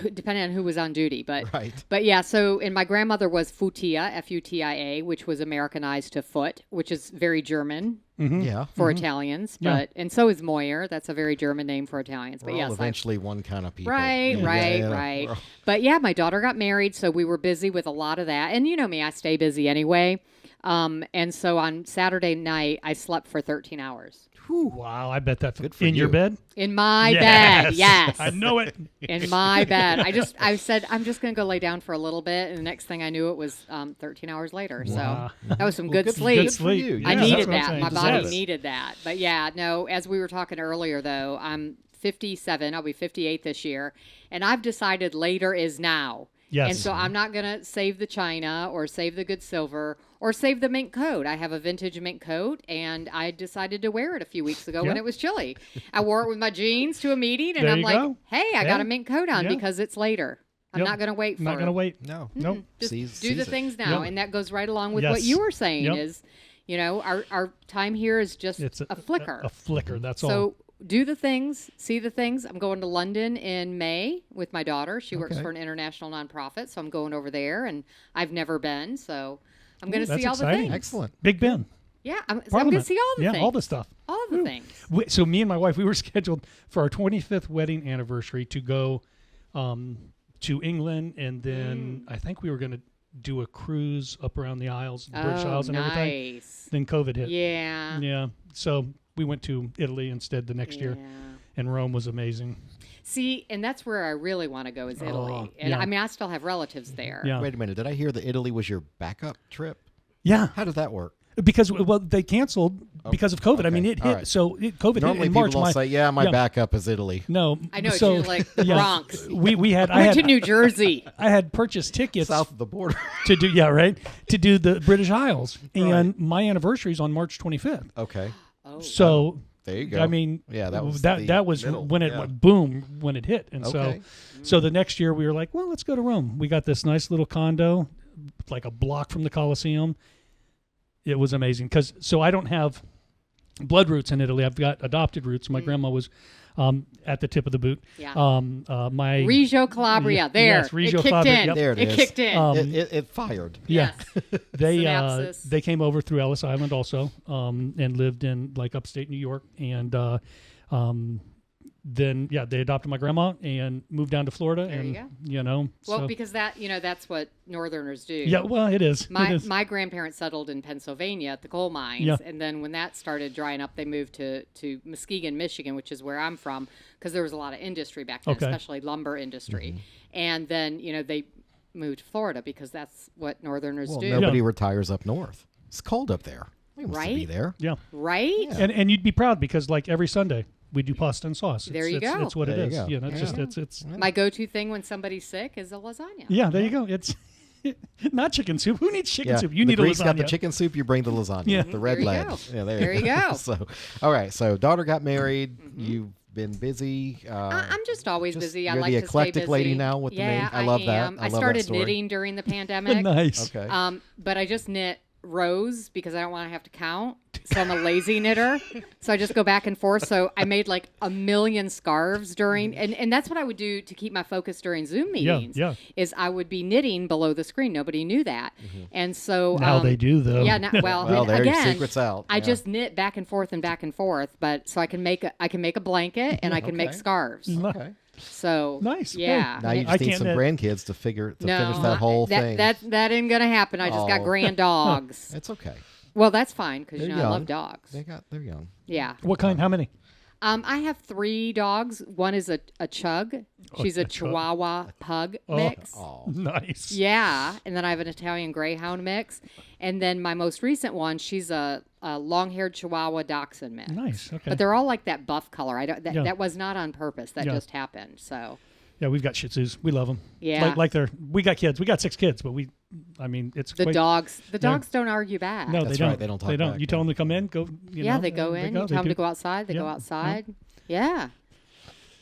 Speaker 4: depending on who was on duty, but
Speaker 1: right.
Speaker 4: But yeah, so and my grandmother was Futia, Futia, which was Americanized to Foot, which is very German.
Speaker 1: Yeah.
Speaker 4: For Italians, but and so is Moyer. That's a very German name for Italians. But yes,
Speaker 1: eventually one kind of people.
Speaker 4: Right, right. But yeah, my daughter got married, so we were busy with a lot of that. And you know me, I stay busy anyway. And so on Saturday night, I slept for 13 hours.
Speaker 3: Whew. Wow, I bet that's
Speaker 1: good for
Speaker 3: in
Speaker 1: you.
Speaker 3: your bed?
Speaker 4: In my bed, yes.
Speaker 3: I know it.
Speaker 4: In my bed. I said, I'm just going to go lay down for a little bit. And the next thing I knew, it was 13 hours later.
Speaker 3: Wow.
Speaker 4: So that was some good sleep.
Speaker 3: Good sleep.
Speaker 1: You.
Speaker 3: Yeah,
Speaker 4: I needed
Speaker 3: that's
Speaker 4: that.
Speaker 3: what
Speaker 4: My
Speaker 3: I'm saying.
Speaker 4: body needed that. But yeah, no, as we were talking earlier, though, I'm 57. I'll be 58 this year. And I've decided later is now.
Speaker 3: Yes.
Speaker 4: And so I'm not going to save the china or save the good silver or save the mink coat. I have a vintage mink coat, and I decided to wear it a few weeks ago when it was chilly. I wore it with my jeans to a meeting, and I'm like, hey, I got a mink coat on because it's later. I'm not going to wait for it.
Speaker 3: Not going to wait.
Speaker 1: No.
Speaker 3: Nope.
Speaker 4: Just do the things now, and that goes right along with what you were saying is, you know, our time here is just a flicker.
Speaker 3: A flicker, that's all.
Speaker 4: So do the things, see the things. I'm going to London in May with my daughter. She works for an international nonprofit, so I'm going over there, and I've never been, so I'm going to see all the things.
Speaker 1: Excellent.
Speaker 3: Big Ben.
Speaker 4: Yeah, I'm going to see all the things.
Speaker 3: Yeah, all the stuff.
Speaker 4: All the things.
Speaker 3: So me and my wife, we were scheduled for our 25th wedding anniversary to go to England, and then I think we were going to do a cruise up around the Isles, the British Isles and everything. Then COVID hit.
Speaker 4: Yeah.
Speaker 3: Yeah. So we went to Italy instead the next year, and Rome was amazing.
Speaker 4: See, and that's where I really want to go is Italy. And I mean, I still have relatives there.
Speaker 3: Yeah.
Speaker 1: Wait a minute. Did I hear that Italy was your backup trip?
Speaker 3: Yeah.
Speaker 1: How did that work?
Speaker 3: Because they canceled because of COVID. I mean, it hit.
Speaker 1: Right.
Speaker 3: So COVID
Speaker 1: Normally
Speaker 3: hit in March.
Speaker 1: People don't say, my backup is Italy.
Speaker 3: No,
Speaker 4: I know.
Speaker 3: So,
Speaker 4: it's like the Bronx.
Speaker 3: We had.
Speaker 4: I went to New Jersey.
Speaker 3: I had purchased tickets
Speaker 1: south of the border
Speaker 3: to do to do the British Isles, and my anniversary is on March 25th.
Speaker 1: Okay.
Speaker 3: Oh. So
Speaker 1: there you go.
Speaker 3: I mean,
Speaker 1: that was
Speaker 3: middle. When it went boom when it hit, and so the next year we were like, well, let's go to Rome. We got this nice little condo, like a block from the Colosseum. It was amazing so I don't have blood roots in Italy. I've got adopted roots. My grandma was at the tip of the boot.
Speaker 4: Yeah.
Speaker 3: My
Speaker 4: Reggio Calabria.
Speaker 3: Yes, Reggio Calabria.
Speaker 1: There it is.
Speaker 4: It kicked in.
Speaker 1: It fired.
Speaker 3: Yeah.
Speaker 4: Yes.
Speaker 3: They came over through Ellis Island also, and lived in like upstate New York, and then they adopted my grandma and moved down to Florida.
Speaker 4: There
Speaker 3: and
Speaker 4: you go. Well,
Speaker 3: so.
Speaker 4: because that's what Northerners do.
Speaker 3: Yeah, well, it is.
Speaker 4: My grandparents settled in Pennsylvania at the coal mines, and then when that started drying up, they moved to Muskegon, Michigan, which is where I'm from, because there was a lot of industry back then, especially lumber industry. Mm-hmm. And then they moved to Florida because that's what Northerners do.
Speaker 1: Nobody retires up north. It's cold up there. We must be there.
Speaker 3: Yeah.
Speaker 4: Right?
Speaker 3: Yeah. And you'd be proud because like every Sunday we do pasta and sauce.
Speaker 4: There you go.
Speaker 3: It's what it is.
Speaker 1: You go.
Speaker 3: It's
Speaker 4: my go-to thing when somebody's sick is a lasagna.
Speaker 3: Yeah, there you go. It's not chicken soup. Who needs chicken soup? You need
Speaker 1: Greek's
Speaker 3: a lasagna.
Speaker 1: got the chicken soup. You bring the lasagna.
Speaker 3: Yeah.
Speaker 1: The red lead. Yeah,
Speaker 4: there you go.
Speaker 1: So, all right. So, daughter got married. You've been busy.
Speaker 4: I'm just always busy. I
Speaker 1: you're
Speaker 4: like
Speaker 1: the
Speaker 4: to stay
Speaker 1: eclectic
Speaker 4: busy.
Speaker 1: lady now with the name. I love that.
Speaker 4: I started knitting during the pandemic.
Speaker 3: Nice.
Speaker 1: Okay.
Speaker 4: But I just knit rows because I don't want to have to count. So I'm a lazy knitter. So I just go back and forth. So I made like 1 million scarves during, and that's what I would do to keep my focus during Zoom meetings.
Speaker 3: Yeah.
Speaker 4: Is I would be knitting below the screen. Nobody knew that. And so
Speaker 3: Now they do, though.
Speaker 4: Yeah. Well,
Speaker 1: there your
Speaker 4: again,
Speaker 1: secret's out.
Speaker 4: I just knit back and forth, but so I can make a blanket and I can make scarves.
Speaker 1: Okay.
Speaker 4: So
Speaker 3: Nice.
Speaker 4: yeah.
Speaker 1: Now you
Speaker 3: I
Speaker 1: just need
Speaker 3: can't
Speaker 1: some
Speaker 3: knit.
Speaker 1: grandkids to finish that whole thing.
Speaker 4: That ain't gonna happen. I just got
Speaker 1: Oh.
Speaker 4: grand dogs.
Speaker 1: It's okay.
Speaker 4: Well, that's fine because
Speaker 1: They're
Speaker 4: I
Speaker 1: young.
Speaker 4: love dogs.
Speaker 1: They're young.
Speaker 4: Yeah.
Speaker 3: What kind? How many?
Speaker 4: I have 3 dogs. One is a chug. She's a
Speaker 3: a chug.
Speaker 4: Chihuahua pug mix.
Speaker 1: Oh.
Speaker 3: Nice.
Speaker 4: Yeah, and then I have an Italian Greyhound mix, and then my most recent one, she's a long-haired Chihuahua Dachshund mix.
Speaker 3: Nice. Okay.
Speaker 4: But they're all like that buff color.
Speaker 3: Yeah.
Speaker 4: That was not on purpose. That
Speaker 3: Yeah.
Speaker 4: just happened. So
Speaker 3: Yeah, we've got Shih Tzus. We love them.
Speaker 4: Yeah.
Speaker 3: We got kids. We got 6 kids, but it's
Speaker 4: the
Speaker 3: quite,
Speaker 4: dogs don't argue back.
Speaker 3: No,
Speaker 1: That's
Speaker 3: they don't.
Speaker 1: right, they don't talk
Speaker 3: They don't.
Speaker 1: back,
Speaker 3: You tell them to come in, go.
Speaker 4: Yeah, they go in. You tell them
Speaker 3: do.
Speaker 4: to go outside. They go
Speaker 3: Yeah.
Speaker 4: outside. Yeah.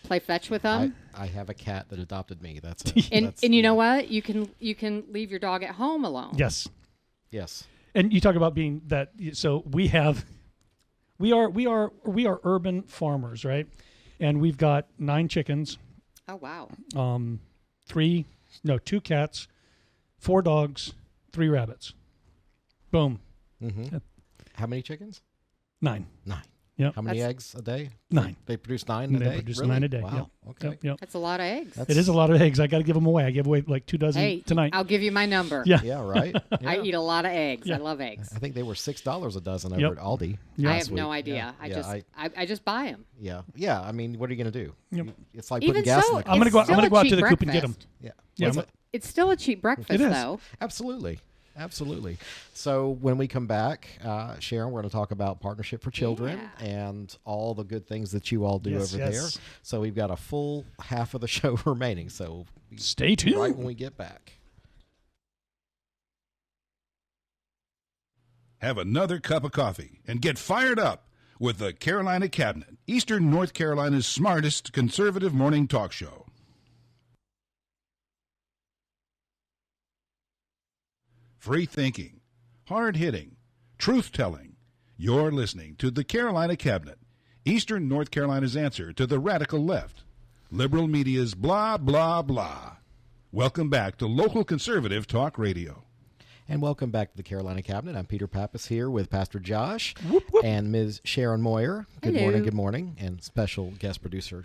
Speaker 4: Play fetch with them.
Speaker 1: I have a cat that adopted me. That's it.
Speaker 4: And you know what? You can leave your dog at home alone.
Speaker 3: Yes.
Speaker 1: Yes.
Speaker 3: And you talk about being that. So we are urban farmers, right? And we've got 9 chickens,
Speaker 4: Oh wow.
Speaker 3: 2 cats, 4 dogs, 3 rabbits. Boom.
Speaker 1: Mm-hmm. How many chickens?
Speaker 3: 9.
Speaker 1: 9.
Speaker 3: Yep.
Speaker 1: How many
Speaker 4: That's-
Speaker 1: eggs a day?
Speaker 3: 9.
Speaker 1: They produce 9 a
Speaker 3: They
Speaker 1: day?
Speaker 3: produce
Speaker 1: Really?
Speaker 3: 9 a day.
Speaker 1: Wow. Okay.
Speaker 3: Yep.
Speaker 4: That's a lot of eggs.
Speaker 3: It is a lot of eggs. I got to give them away. I give away like 2 dozen
Speaker 4: Hey,
Speaker 3: tonight.
Speaker 4: I'll give you my number.
Speaker 3: Yeah.
Speaker 1: Yeah, right?
Speaker 4: I
Speaker 1: Yeah.
Speaker 4: eat a lot of eggs.
Speaker 3: Yeah.
Speaker 4: I love eggs.
Speaker 1: I think they were $6 a dozen over
Speaker 3: Yep.
Speaker 1: at Aldi.
Speaker 3: Yeah.
Speaker 4: I
Speaker 1: last
Speaker 4: have no
Speaker 1: week.
Speaker 4: idea.
Speaker 1: Yeah.
Speaker 4: I just buy them.
Speaker 1: Yeah. I mean, what are you going to do?
Speaker 3: Yep.
Speaker 1: It's like
Speaker 4: Even
Speaker 1: putting gas
Speaker 4: so,
Speaker 1: in the
Speaker 3: I'm gonna
Speaker 1: car.
Speaker 3: go. I'm gonna go out to the coop and get them.
Speaker 1: Yeah.
Speaker 3: Yeah,
Speaker 1: What's
Speaker 3: I'm-
Speaker 1: it?
Speaker 4: It's still a cheap breakfast,
Speaker 3: It is.
Speaker 4: though.
Speaker 1: Absolutely. So when we come back, Sharon, we're going to talk about Partnership for Children
Speaker 4: Yeah.
Speaker 1: and all the good things that you all do
Speaker 3: Yes,
Speaker 1: over
Speaker 3: yes.
Speaker 1: there. So we've got a full half of the show remaining. So
Speaker 3: Stay tuned.
Speaker 1: right when we get back.
Speaker 2: Have another cup of coffee and get fired up with the Carolina Cabinet, Eastern North Carolina's smartest conservative morning talk show. Free thinking, hard hitting, truth telling. You're listening to the Carolina Cabinet, Eastern North Carolina's answer to the radical left. Liberal media's blah, blah, blah. Welcome back to local conservative talk radio.
Speaker 1: And welcome back to the Carolina Cabinet. I'm Peter Pappas here with Pastor Josh
Speaker 3: Whoop, whoop.
Speaker 1: and Ms. Sharon Moyer. Good
Speaker 4: Hello.
Speaker 1: morning, good morning. And special guest producer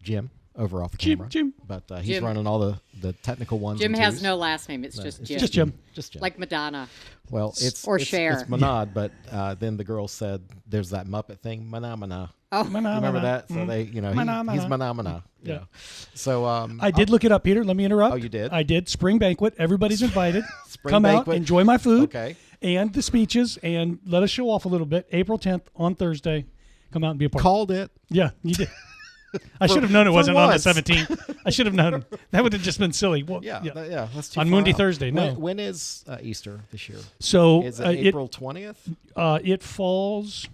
Speaker 1: Jim over off the camera.
Speaker 3: Jim.
Speaker 1: But he's
Speaker 4: Jim.
Speaker 1: running all the technical ones.
Speaker 4: Jim
Speaker 1: and
Speaker 4: has
Speaker 1: twos.
Speaker 4: no last name. It's just
Speaker 1: It's
Speaker 4: Jim.
Speaker 3: Just Jim.
Speaker 1: Just Jim.
Speaker 4: Like Madonna.
Speaker 1: Well, it's
Speaker 4: Or
Speaker 1: it's,
Speaker 4: Cher.
Speaker 1: It's Manad, but then the girl said, "There's that Muppet thing, Mana."
Speaker 4: Oh,
Speaker 1: Remember that? So they, he's Mana.
Speaker 3: Yeah.
Speaker 1: Yeah. So
Speaker 3: I did look it up, Peter. Let me interrupt.
Speaker 1: Oh, you did?
Speaker 3: I did. Spring banquet. Everybody's invited.
Speaker 1: Spring
Speaker 3: Come
Speaker 1: banquet.
Speaker 3: out, enjoy my food,
Speaker 1: Okay.
Speaker 3: and the speeches, and let us show off a little bit. April 10th on Thursday. Come out and be a part.
Speaker 1: Called it.
Speaker 3: Yeah, you did. I should have known it wasn't on the
Speaker 1: once.
Speaker 3: 17th. I should have known. That would have just been silly. Well,
Speaker 1: Yeah. That's too
Speaker 3: On
Speaker 1: far
Speaker 3: Monday,
Speaker 1: out.
Speaker 3: Thursday, no.
Speaker 1: When is Easter this year?
Speaker 3: So
Speaker 1: Is it April 20th?
Speaker 3: it falls.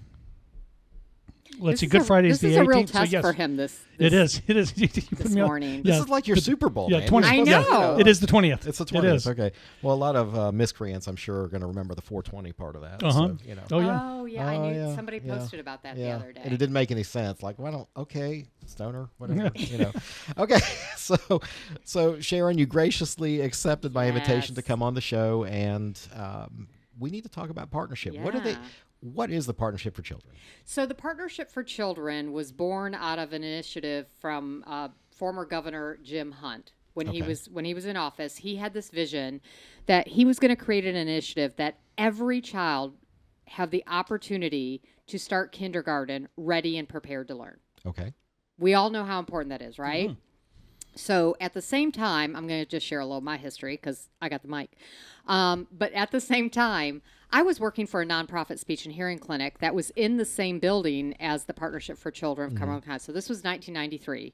Speaker 3: Let's see.
Speaker 4: This
Speaker 3: Good
Speaker 4: is a-
Speaker 3: Friday is the
Speaker 4: This is
Speaker 3: 18th.
Speaker 4: a real
Speaker 3: so
Speaker 4: test
Speaker 3: yes,
Speaker 4: for him. This
Speaker 3: It is. It is. You put
Speaker 4: this
Speaker 3: me on-
Speaker 4: morning.
Speaker 3: Yeah,
Speaker 1: This is like your Super Bowl.
Speaker 3: yeah,
Speaker 1: man.
Speaker 3: 20th.
Speaker 4: I
Speaker 3: yeah,
Speaker 4: know.
Speaker 3: it is the 20th.
Speaker 1: It's the
Speaker 3: It
Speaker 1: 20th.
Speaker 3: is.
Speaker 1: Okay. Well, a lot of miscreants, I'm sure, are going to remember the 420 part of that.
Speaker 3: Uh-huh.
Speaker 1: So,
Speaker 3: Oh yeah.
Speaker 4: Oh yeah, I
Speaker 1: Oh,
Speaker 4: knew
Speaker 1: yeah,
Speaker 4: somebody
Speaker 1: yeah,
Speaker 4: posted about that the
Speaker 1: Yeah.
Speaker 4: other day.
Speaker 1: And it didn't make any sense. Like, why don't? Okay, stoner, whatever. Okay. So Sharon, you graciously accepted my invitation to
Speaker 4: Yes.
Speaker 1: come on the show, and we need to talk about partnership.
Speaker 4: Yeah.
Speaker 1: What is the Partnership for Children?
Speaker 4: So the Partnership for Children was born out of an initiative from former Governor Jim Hunt. When he was in office, he had this vision that he was going to create an initiative that every child have the opportunity to start kindergarten ready and prepared to learn.
Speaker 1: Okay.
Speaker 4: We all know how important that is, right? So at the same time, I'm going to just share a little of my history because I got the mic. But at the same time, I was working for a nonprofit speech and hearing clinic that was in the same building as the Partnership for Children of Cumberland County. So this was 1993.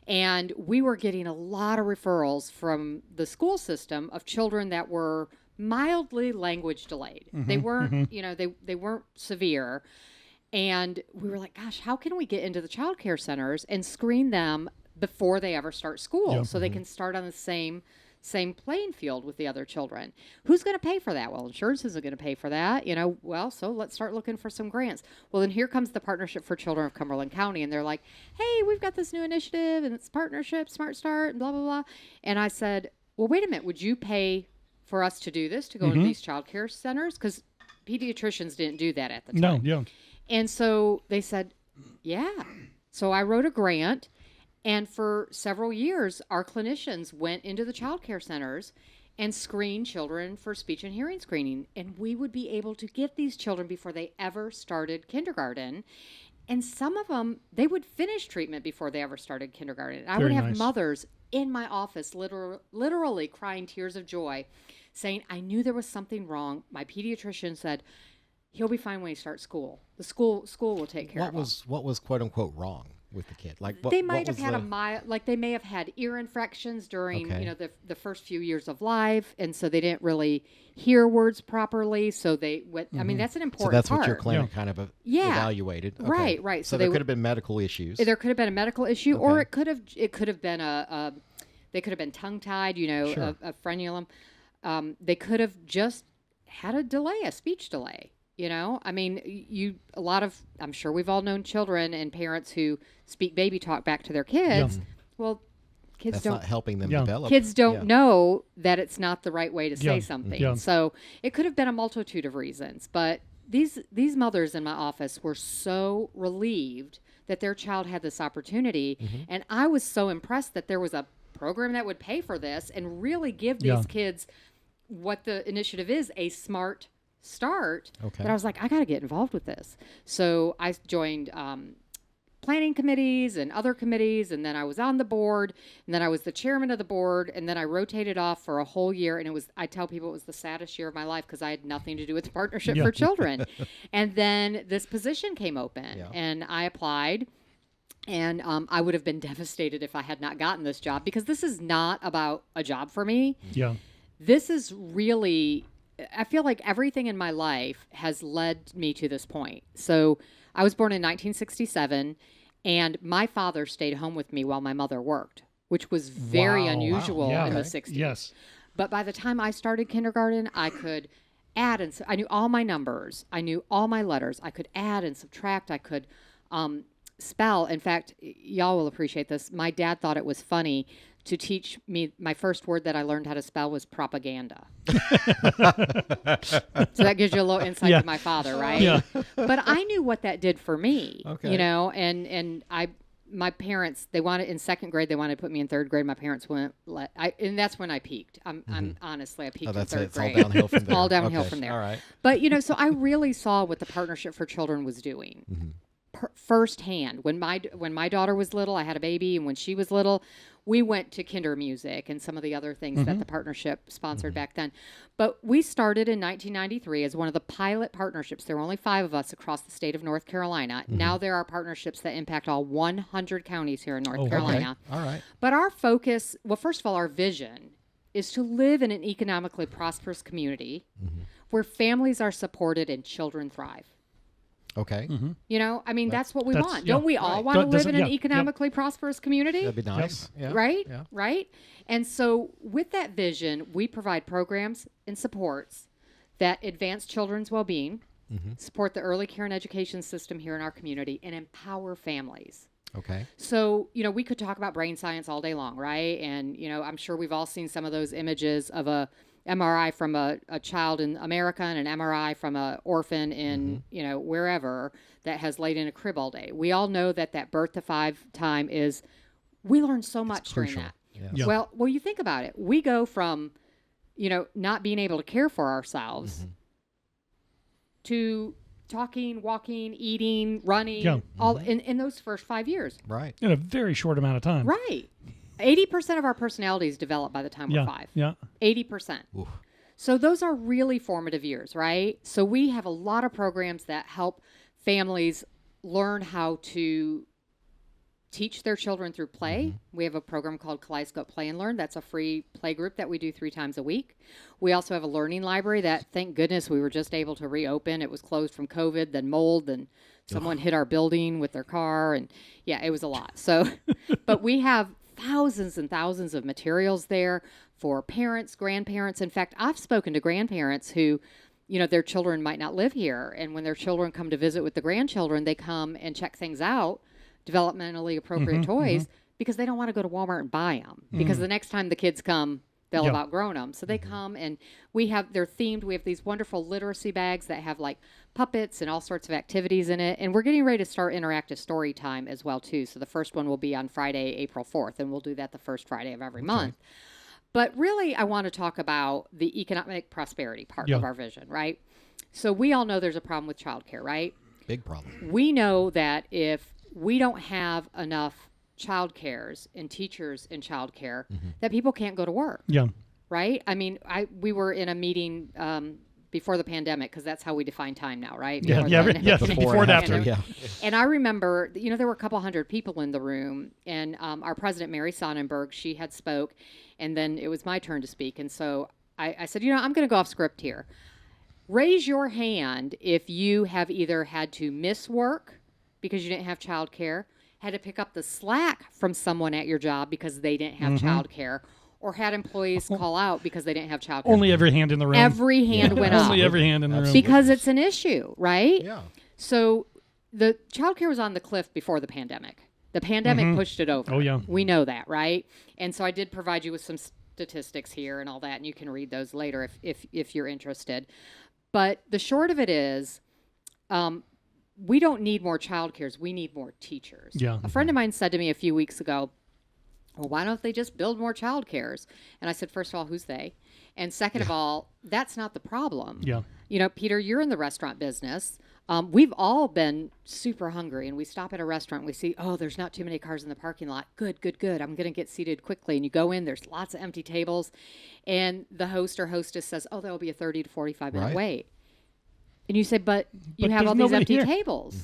Speaker 4: And we were getting a lot of referrals from the school system of children that were mildly language delayed. They weren't, they weren't severe. And we were like, gosh, how can we get into the childcare centers and screen them before they ever start school so they can start on the same same playing field with the other children. Who's going to pay for that? Well, insurance isn't going to pay for that, Well, so let's start looking for some grants. Well, then here comes the Partnership for Children of Cumberland County, and they're like, hey, we've got this new initiative, and it's partnership, Smart Start, and blah, blah, blah. And I said, well, wait a minute, would you pay for us to do this, to go into these child care centers? Because pediatricians didn't do that at the time.
Speaker 3: No, yeah.
Speaker 4: And so they said, yeah. So I wrote a grant, and for several years, our clinicians went into the child care centers and screened children for speech and hearing screening. And we would be able to get these children before they ever started kindergarten. And some of them, they would finish treatment before they ever started kindergarten. And I would have mothers in my office literally crying tears of joy, saying, I knew there was something wrong. My pediatrician said, he'll be fine when he starts school. The school will take care of him.
Speaker 1: What was quote unquote wrong with the kid? Like
Speaker 4: they might have had they may have had ear infections during the first few years of life, and so they didn't really hear words properly. So they went. I mean, that's an important.
Speaker 1: So that's
Speaker 4: part.
Speaker 1: what your clinic kind of evaluated. Okay.
Speaker 4: Right.
Speaker 1: So there could have been medical issues.
Speaker 4: There could have been a medical issue, or it could have been they could have been tongue tied. A frenulum. They could have just had a speech delay. I mean, I'm sure we've all known children and parents who speak baby talk back to their kids. Yeah. Well, kids
Speaker 1: That's not helping them develop.
Speaker 4: Kids don't know that it's not the right way to say something. Yeah. So it could have been a multitude of reasons, but these mothers in my office were so relieved that their child had this opportunity. And I was so impressed that there was a program that would pay for this and really give these kids what the initiative is, a Smart Start. But I was like, I got to get involved with this. So I joined planning committees and other committees, and then I was on the board, and then I was the chairman of the board, and then I rotated off for a whole year, and I tell people it was the saddest year of my life because I had nothing to do with the Partnership for Children. And then this position came open, and I applied. And I would have been devastated if I had not gotten this job, because this is not about a job for me. Yeah. This is really, I feel like everything in my life has led me to this point. So I was born in 1967, and my father stayed home with me while my mother worked, which was very unusual in the 60s. Yes. But by the time I started kindergarten, I could add and I knew all my numbers. I knew all my letters. I could add and subtract. I could spell. In fact, y'all will appreciate this. My dad thought it was funny to teach me. My first word that I learned how to spell was propaganda. So that gives you a little insight to my father, right? Yeah. But I knew what that did for me, and my parents, they wanted, in second grade, they wanted to put me in third grade. My parents wouldn't and that's when I peaked. I'm honestly, I peaked in third grade.
Speaker 1: All downhill from there.
Speaker 4: All downhill from there.
Speaker 1: All right.
Speaker 4: But, so I really saw what the Partnership for Children was doing. Firsthand. When my daughter was little, I had a baby, and when she was little, we went to Kinder Music and some of the other things that the partnership sponsored back then. But we started in 1993 as one of the pilot partnerships. There were only 5 of us across the state of North Carolina. Now there are partnerships that impact all 100 counties here in North Carolina.
Speaker 1: Okay. All right.
Speaker 4: But our focus, well, first of all, our vision is to live in an economically prosperous community where families are supported and children thrive.
Speaker 1: Okay.
Speaker 4: I mean, that's what we want. Don't we all want to live in an economically prosperous community?
Speaker 1: That'd be nice.
Speaker 4: Yep. Right? Yeah. Right? And so with that vision, we provide programs and supports that advance children's well-being, support the early care and education system here in our community, and empower families.
Speaker 1: Okay.
Speaker 4: So, we could talk about brain science all day long, right? And, I'm sure we've all seen some of those images of a MRI from a child in America and an MRI from an orphan in, wherever that has laid in a crib all day. We all know that birth to 5 time we learn so much during that. Yes. Yeah. Well, you think about it. We go from, not being able to care for ourselves to talking, walking, eating, running, all in those first 5 years.
Speaker 1: Right.
Speaker 3: In a very short amount of time.
Speaker 4: Right. 80% of our personalities develop by the time we're 5. Yeah. 80%. Oof. So those are really formative years, right? So we have a lot of programs that help families learn how to teach their children through play. We have a program called Kaleidoscope Play and Learn. That's a free play group that we do 3 times a week. We also have a learning library that, thank goodness, we were just able to reopen. It was closed from COVID, then mold, then someone hit our building with their car, and it was a lot. So, but we have thousands and thousands of materials there for parents, grandparents. In fact, I've spoken to grandparents who, their children might not live here. And when their children come to visit with the grandchildren, they come and check things out, developmentally appropriate toys, because they don't want to go to Walmart and buy them. Because the next time the kids come, they'll have outgrown them. So they come, and they're themed. We have these wonderful literacy bags that have like puppets and all sorts of activities in it. And we're getting ready to start interactive story time as well, too. So the first one will be on Friday, April 4th, and we'll do that the first Friday of every month. But really, I want to talk about the economic prosperity part of our vision, right? So we all know there's a problem with childcare, right?
Speaker 1: Big problem.
Speaker 4: We know that if we don't have enough child cares and teachers in childcare, that people can't go to work.
Speaker 3: Yeah.
Speaker 4: Right? I mean, we were in a meeting before the pandemic, because that's how we define time now, right?
Speaker 3: Yeah, before and after.
Speaker 1: Yeah.
Speaker 4: And I remember, there were a couple hundred people in the room, and our president, Mary Sonnenberg, she had spoke, and then it was my turn to speak. And so I said, I'm going to go off script here. Raise your hand if you have either had to miss work because you didn't have childcare, had to pick up the slack from someone at your job because they didn't have childcare, or had employees call out because they didn't have childcare.
Speaker 3: Only every hand in the room.
Speaker 4: Every hand went up.
Speaker 3: Only every hand in the room.
Speaker 4: Because it's an issue, right?
Speaker 1: Yeah.
Speaker 4: So the childcare was on the cliff before the pandemic. The pandemic pushed it over.
Speaker 3: Oh, yeah.
Speaker 4: We know that, right? And so I did provide you with some statistics here and all that, and you can read those later if you're interested. But the short of it is, we don't need more child cares. We need more teachers.
Speaker 3: Yeah.
Speaker 4: A friend of mine said to me a few weeks ago, well, why don't they just build more child cares? And I said, first of all, who's they? And second of all, that's not the problem.
Speaker 3: Yeah.
Speaker 4: Peter, you're in the restaurant business. We've all been super hungry, and we stop at a restaurant and we see, oh, there's not too many cars in the parking lot. Good. I'm going to get seated quickly. And you go in, there's lots of empty tables, and the host or hostess says, oh, there'll be a 30 to 45 minute wait. And you say, but you have all these empty tables.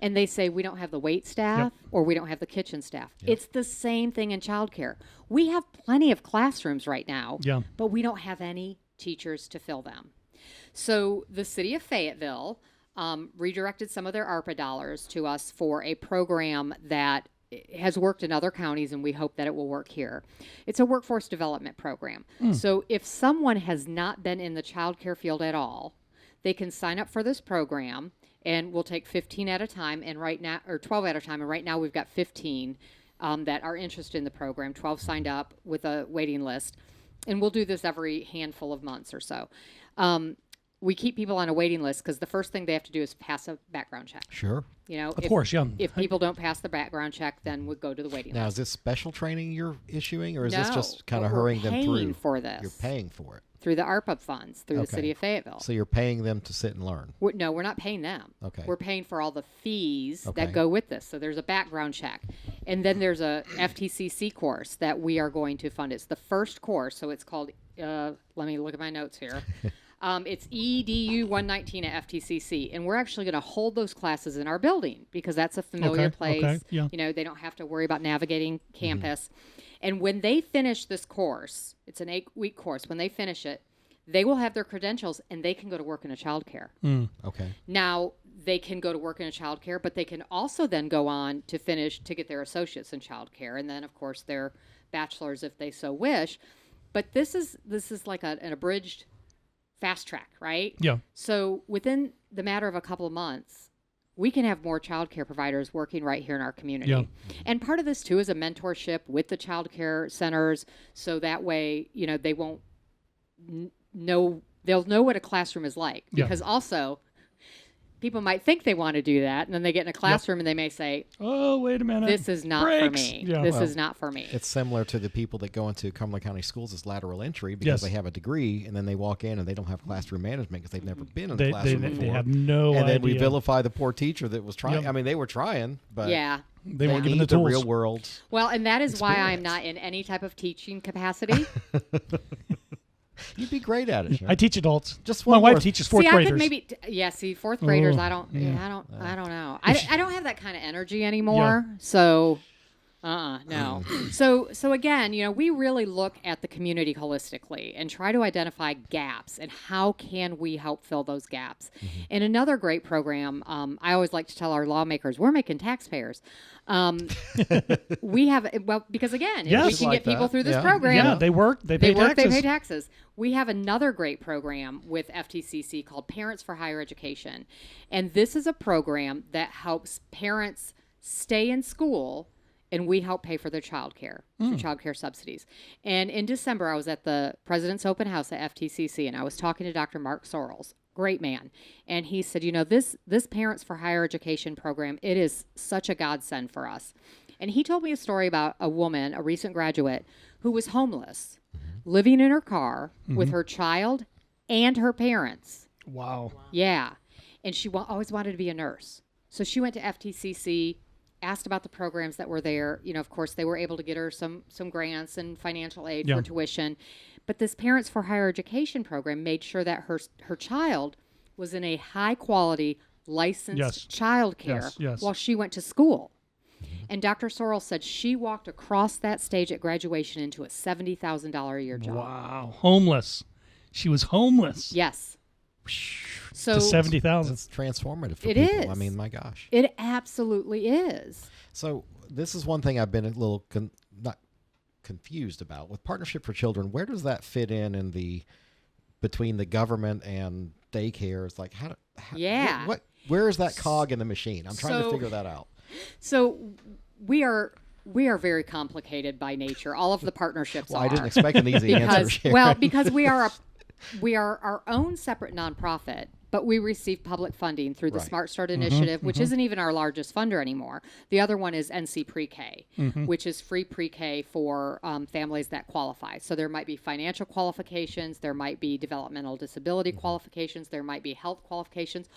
Speaker 4: And they say, we don't have the wait staff or we don't have the kitchen staff. It's the same thing in childcare. We have plenty of classrooms right now, but we don't have any teachers to fill them. So the city of Fayetteville redirected some of their ARPA dollars to us for a program that has worked in other counties, and we hope that it will work here. It's a workforce development program. So if someone has not been in the childcare field at all, they can sign up for this program, and we'll take 15 at a time, and right now, or 12 at a time, and right now we've got 15 that are interested in the program. 12 signed up with a waiting list, and we'll do this every handful of months or so. We keep people on a waiting list because the first thing they have to do is pass a background check.
Speaker 1: Sure.
Speaker 3: Of course, yeah.
Speaker 4: If people don't pass the background check, then we'll go to the waiting list.
Speaker 1: Now, is this special training you're issuing, or is
Speaker 4: No,
Speaker 1: this just kind of
Speaker 4: we're
Speaker 1: hurrying them through?
Speaker 4: paying for this.
Speaker 1: You're paying for it.
Speaker 4: Through the ARPA funds, through the
Speaker 1: Okay.
Speaker 4: city of Fayetteville.
Speaker 1: So you're paying them to sit and learn.
Speaker 4: No, we're not paying them.
Speaker 1: Okay.
Speaker 4: We're paying for all the fees
Speaker 1: Okay.
Speaker 4: that go with this. So there's a background check. And then there's a FTCC course that we are going to fund. It's the first course. So it's called, let me look at my notes here. It's EDU 119 at FTCC. And we're actually going to hold those classes in our building because that's a familiar place.
Speaker 3: Okay. Yeah.
Speaker 4: They don't have to worry about navigating campus. And when they finish this course, it's an 8-week course. When they finish it, they will have their credentials and they can go to work in a childcare.
Speaker 1: Okay.
Speaker 4: Now, they can go to work in a childcare, but they can also then go on to get their associates in childcare, and then, of course, their bachelor's if they so wish. But this is like an abridged fast track, right?
Speaker 3: Yeah.
Speaker 4: So within the matter of a couple of months, we can have more childcare providers working right here in our community.
Speaker 3: Yeah.
Speaker 4: And part of this, too, is a mentorship with the childcare centers, so that way, they won't they'll know what a classroom is like. Because also, people might think they want to do that, and then they get in a classroom and they may say,
Speaker 3: oh, wait a minute.
Speaker 4: this is not for me.
Speaker 3: Yeah.
Speaker 4: This is not for me.
Speaker 1: It's similar to the people that go into Cumberland County schools as lateral entry because they have a degree, and then they walk in and they don't have classroom management because they've never been in a classroom before.
Speaker 3: They have no idea.
Speaker 1: And then we vilify the poor teacher that was trying. I mean, they were trying, but
Speaker 3: they weren't given the
Speaker 1: need
Speaker 3: tools.
Speaker 1: real world.
Speaker 4: Well, and that is why I'm
Speaker 1: experience.
Speaker 4: not in any type of teaching capacity.
Speaker 1: You'd be great at it. Sharon.
Speaker 3: I teach adults.
Speaker 1: Just
Speaker 3: my
Speaker 1: one
Speaker 3: wife
Speaker 1: more.
Speaker 3: teaches fourth
Speaker 4: see,
Speaker 3: graders.
Speaker 4: I could maybe fourth graders. I don't know. I don't know. I don't have that kind of energy anymore. So No. So again, we really look at the community holistically and try to identify gaps and how can we help fill those gaps. And another great program, I always like to tell our lawmakers, we're making taxpayers. We have, because again, if we can get people through this program.
Speaker 3: Yeah, they work, they pay taxes.
Speaker 4: They pay taxes. We have another great program with FTCC called Parents for Higher Education. And this is a program that helps parents stay in school, and we help pay for their childcare, through childcare subsidies. And in December, I was at the President's Open House at FTCC, and I was talking to Dr. Mark Sorrells, great man. And he said, this Parents for Higher Education program, it is such a godsend for us. And he told me a story about a woman, a recent graduate, who was homeless, living in her car with her child and her parents.
Speaker 3: Wow.
Speaker 4: Yeah. And she always wanted to be a nurse. So she went to FTCC, asked about the programs that were there. Of course, they were able to get her some grants and financial aid for tuition. But this Parents for Higher Education program made sure that her child was in a high-quality, licensed childcare while she went to school. And Dr. Sorrell said she walked across that stage at graduation into a $70,000 a year job.
Speaker 3: Wow. Homeless. She was homeless.
Speaker 4: Yes. So
Speaker 3: to 70,000.
Speaker 1: It's transformative for
Speaker 4: it
Speaker 1: people.
Speaker 4: is.
Speaker 1: I mean, my gosh.
Speaker 4: It absolutely is.
Speaker 1: So this is one thing I've been a little not confused about. With Partnership for Children, where does that fit in between the government and daycare? It's like, where is that cog in the machine? I'm trying to figure that out.
Speaker 4: So we are very complicated by nature. All of the partnerships
Speaker 1: I didn't expect an easy answer. Sharon.
Speaker 4: Because we are our own separate nonprofit, but we receive public funding through the Smart Start Initiative, which isn't even our largest funder anymore. The other one is NC Pre-K, which is free pre-K for families that qualify. So there might be financial qualifications, there might be developmental disability qualifications, there might be health qualifications,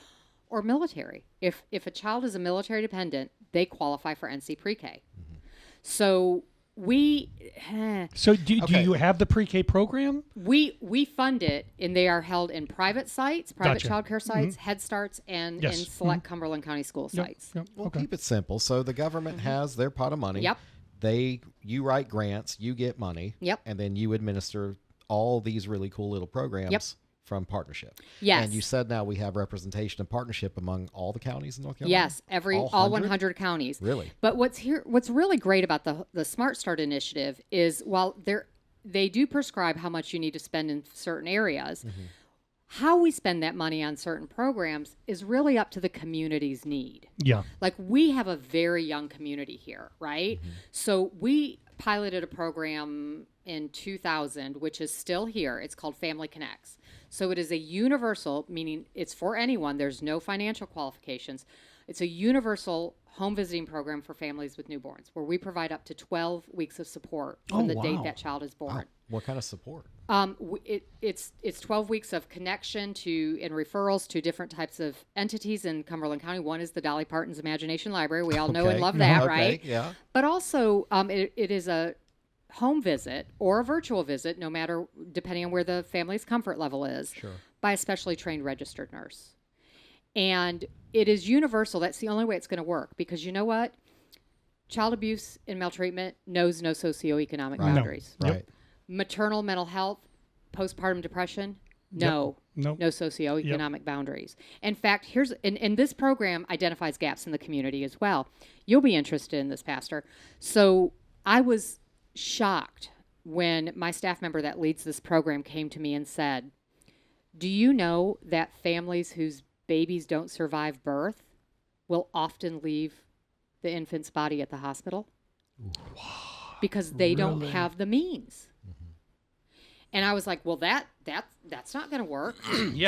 Speaker 4: or military. If a child is a military dependent, they qualify for NC Pre-K. So do you have the pre-K program? We fund it, and they are held in private sites, private childcare sites, Head Starts, and in select Cumberland County school sites.
Speaker 1: Well, keep it simple. So the government has their pot of money. Yep. You write grants, you get money. Yep. And then you administer all these really cool little programs from Partnership.
Speaker 4: Yes.
Speaker 1: And you said now we have representation of Partnership among all the counties in North Carolina?
Speaker 4: Yes, all 100 counties.
Speaker 1: Really?
Speaker 4: But what's really great about the Smart Start Initiative is while they do prescribe how much you need to spend in certain areas, how we spend that money on certain programs is really up to the community's need.
Speaker 3: Yeah.
Speaker 4: Like we have a very young community here, right? So we piloted a program in 2000, which is still here. It's called Family Connects. So it is a universal, meaning it's for anyone. There's no financial qualifications. It's a universal home visiting program for families with newborns where we provide up to 12 weeks of support from the date that child is born.
Speaker 1: Wow. What kind of support?
Speaker 4: It's 12 weeks of connection and referrals to different types of entities in Cumberland County. One is the Dolly Parton's Imagination Library. We all know and love that, right?
Speaker 1: Yeah.
Speaker 4: But also it is a home visit or a virtual visit, depending on where the family's comfort level is, by a specially trained registered nurse. And it is universal. That's the only way it's going to work because you know what? Child abuse and maltreatment knows no socioeconomic boundaries.
Speaker 1: No. Right.
Speaker 4: Maternal mental health, postpartum depression, no socioeconomic boundaries. In fact, and this program identifies gaps in the community as well. You'll be interested in this, Pastor. So I was shocked when my staff member that leads this program came to me and said, do you know that families whose babies don't survive birth will often leave the infant's body at the hospital? Because they don't have the means. And I was like, well, that's not going to work.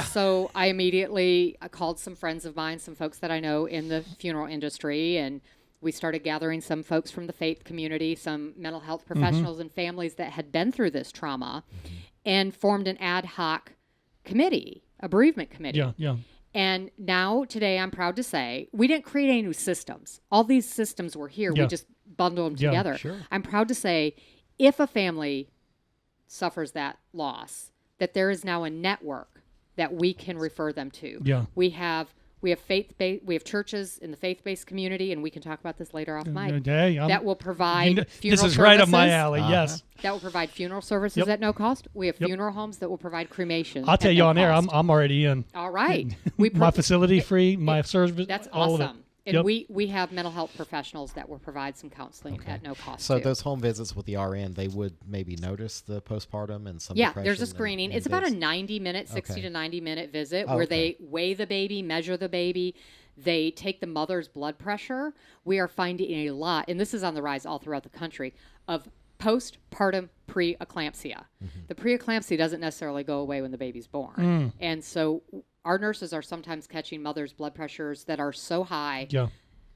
Speaker 4: So I immediately called some friends of mine, some folks that I know in the funeral industry, and we started gathering some folks from the faith community, some mental health professionals and families that had been through this trauma, and formed an ad hoc committee, a bereavement committee.
Speaker 3: Yeah.
Speaker 4: And now, today, I'm proud to say, we didn't create any new systems. All these systems were here. We just bundled them together.
Speaker 1: Sure.
Speaker 4: I'm proud to say, if a family suffers that loss, that there is now a network that we can refer them to.
Speaker 3: Yeah.
Speaker 4: We have We have churches in the faith-based community, and we can talk about this later off mic.
Speaker 3: Hey,
Speaker 4: that will provide funeral
Speaker 3: This is
Speaker 4: services.
Speaker 3: right up my alley. Yes.
Speaker 4: That will provide funeral services at no cost. We have funeral homes that will provide cremation.
Speaker 3: I'll tell you on air.
Speaker 4: cost.
Speaker 3: I'm already in.
Speaker 4: All right.
Speaker 3: My facility free. My service.
Speaker 4: That's
Speaker 3: all of it.
Speaker 4: awesome. And we have mental health professionals that will provide some counseling at no cost.
Speaker 1: So
Speaker 4: too.
Speaker 1: those home visits with the RN, they would maybe notice the postpartum and some
Speaker 4: Yeah,
Speaker 1: depression.
Speaker 4: there's a screening.
Speaker 1: and
Speaker 4: It's about a
Speaker 1: this.
Speaker 4: 90-minute, 60 to 90-minute visit
Speaker 1: Oh,
Speaker 4: where
Speaker 1: okay.
Speaker 4: they weigh the baby, measure the baby. They take the mother's blood pressure. We are finding a lot, and this is on the rise all throughout the country, of postpartum preeclampsia. The preeclampsia doesn't necessarily go away when the baby's born. And so our nurses are sometimes catching mothers' blood pressures that are so high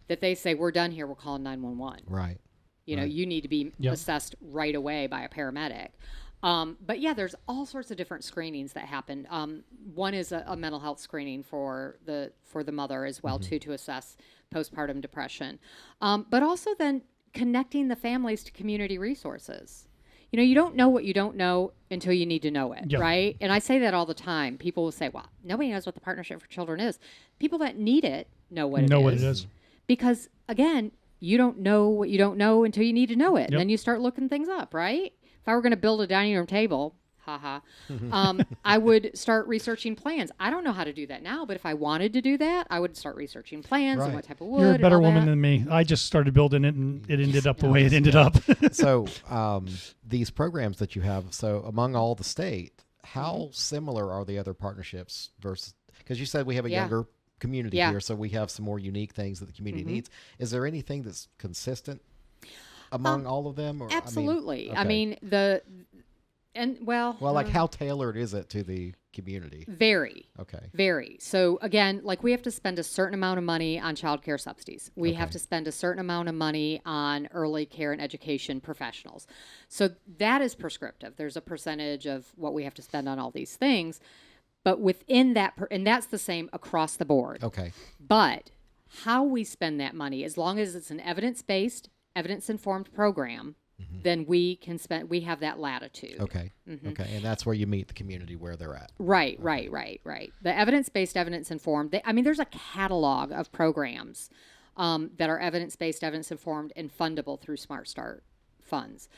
Speaker 4: that they say, we're done here, we're calling 911.
Speaker 1: Right.
Speaker 4: You know, you need to be assessed right away by a paramedic. But yeah, there's all sorts of different screenings that happen. One is a mental health screening for the mother as well, too, to assess postpartum depression. But also then connecting the families to community resources. You know, you don't know what you don't know until you need to know it, right? And I say that all the time. People will say, well, nobody knows what the Partnership for Children is. People that need it know what it is. Because, again, you don't know what you don't know until you need to know it. And then you start looking things up, right? If I were going to build a dining room table, I would start researching plans. I don't know how to do that now, but if I wanted to do that, I would start researching plans and what type of wood.
Speaker 3: You're a better
Speaker 4: and all
Speaker 3: woman
Speaker 4: that.
Speaker 3: than me. I just started building it, and it ended up the way it ended up.
Speaker 1: So these programs that you have, so among all the state, how similar are the other partnerships versus, because you said we have a younger community here, so we have some more unique things that the community needs. Is there anything that's consistent among all of them? Or,
Speaker 4: Absolutely.
Speaker 1: I mean,
Speaker 4: like
Speaker 1: how tailored is it to the community?
Speaker 4: Very.
Speaker 1: Okay.
Speaker 4: Very. So again, like we have to spend a certain amount of money on childcare subsidies. We have to spend a certain amount of money on early care and education professionals. So that is prescriptive. There's a percentage of what we have to spend on all these things. But within that, and that's the same across the board.
Speaker 1: Okay.
Speaker 4: But how we spend that money, as long as it's an evidence-based, evidence-informed program, then we have that latitude.
Speaker 1: Okay. Okay. And that's where you meet the community where they're at.
Speaker 4: Right. The evidence-based, evidence-informed, there's a catalog of programs that are evidence-based, evidence-informed, and fundable through Smart Start funds.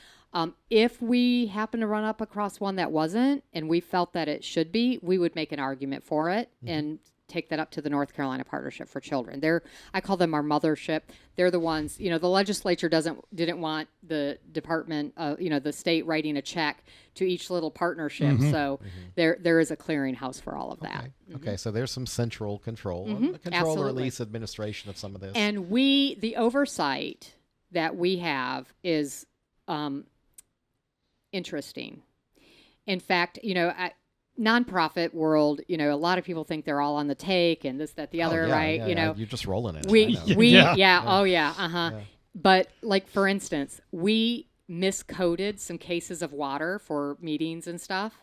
Speaker 4: If we happen to run up across one that wasn't, and we felt that it should be, we would make an argument for it and take that up to the North Carolina Partnership for Children. I call them our mothership. They're the ones, the legislature didn't want the department, the state writing a check to each little partnership. So there is a clearinghouse for all of that.
Speaker 1: Okay, so there's some central control, or at least administration of some of this.
Speaker 4: And the oversight that we have is interesting. In fact, nonprofit world, a lot of people think they're all on the take and this, that, the other, right?
Speaker 1: You're just rolling it.
Speaker 4: But like, for instance, we miscoded some cases of water for meetings and stuff.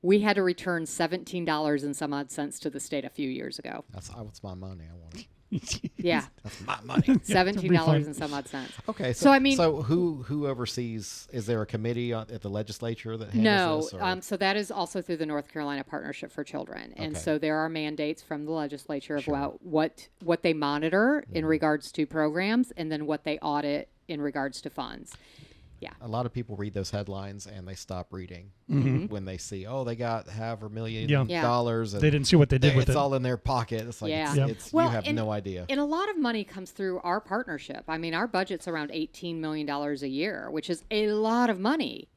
Speaker 4: We had to return $17 and some odd cents to the state a few years ago.
Speaker 1: That's my money. I want it.
Speaker 4: Yeah.
Speaker 1: That's my money.
Speaker 4: $17 and some odd cents.
Speaker 1: Okay. So who oversees, is there a committee at the legislature that handles this?
Speaker 4: No. So that is also through the North Carolina Partnership for Children. And so there are mandates from the legislature about what they monitor in regards to programs and then what they audit in regards to funds. Yeah.
Speaker 1: A lot of people read those headlines and they stop reading when they see, they got $500,000. And
Speaker 3: they didn't see what they did with it.
Speaker 1: It's all in their pocket. It's like, you have no idea.
Speaker 4: And a lot of money comes through our partnership. Our budget's around $18 million a year, which is a lot of money.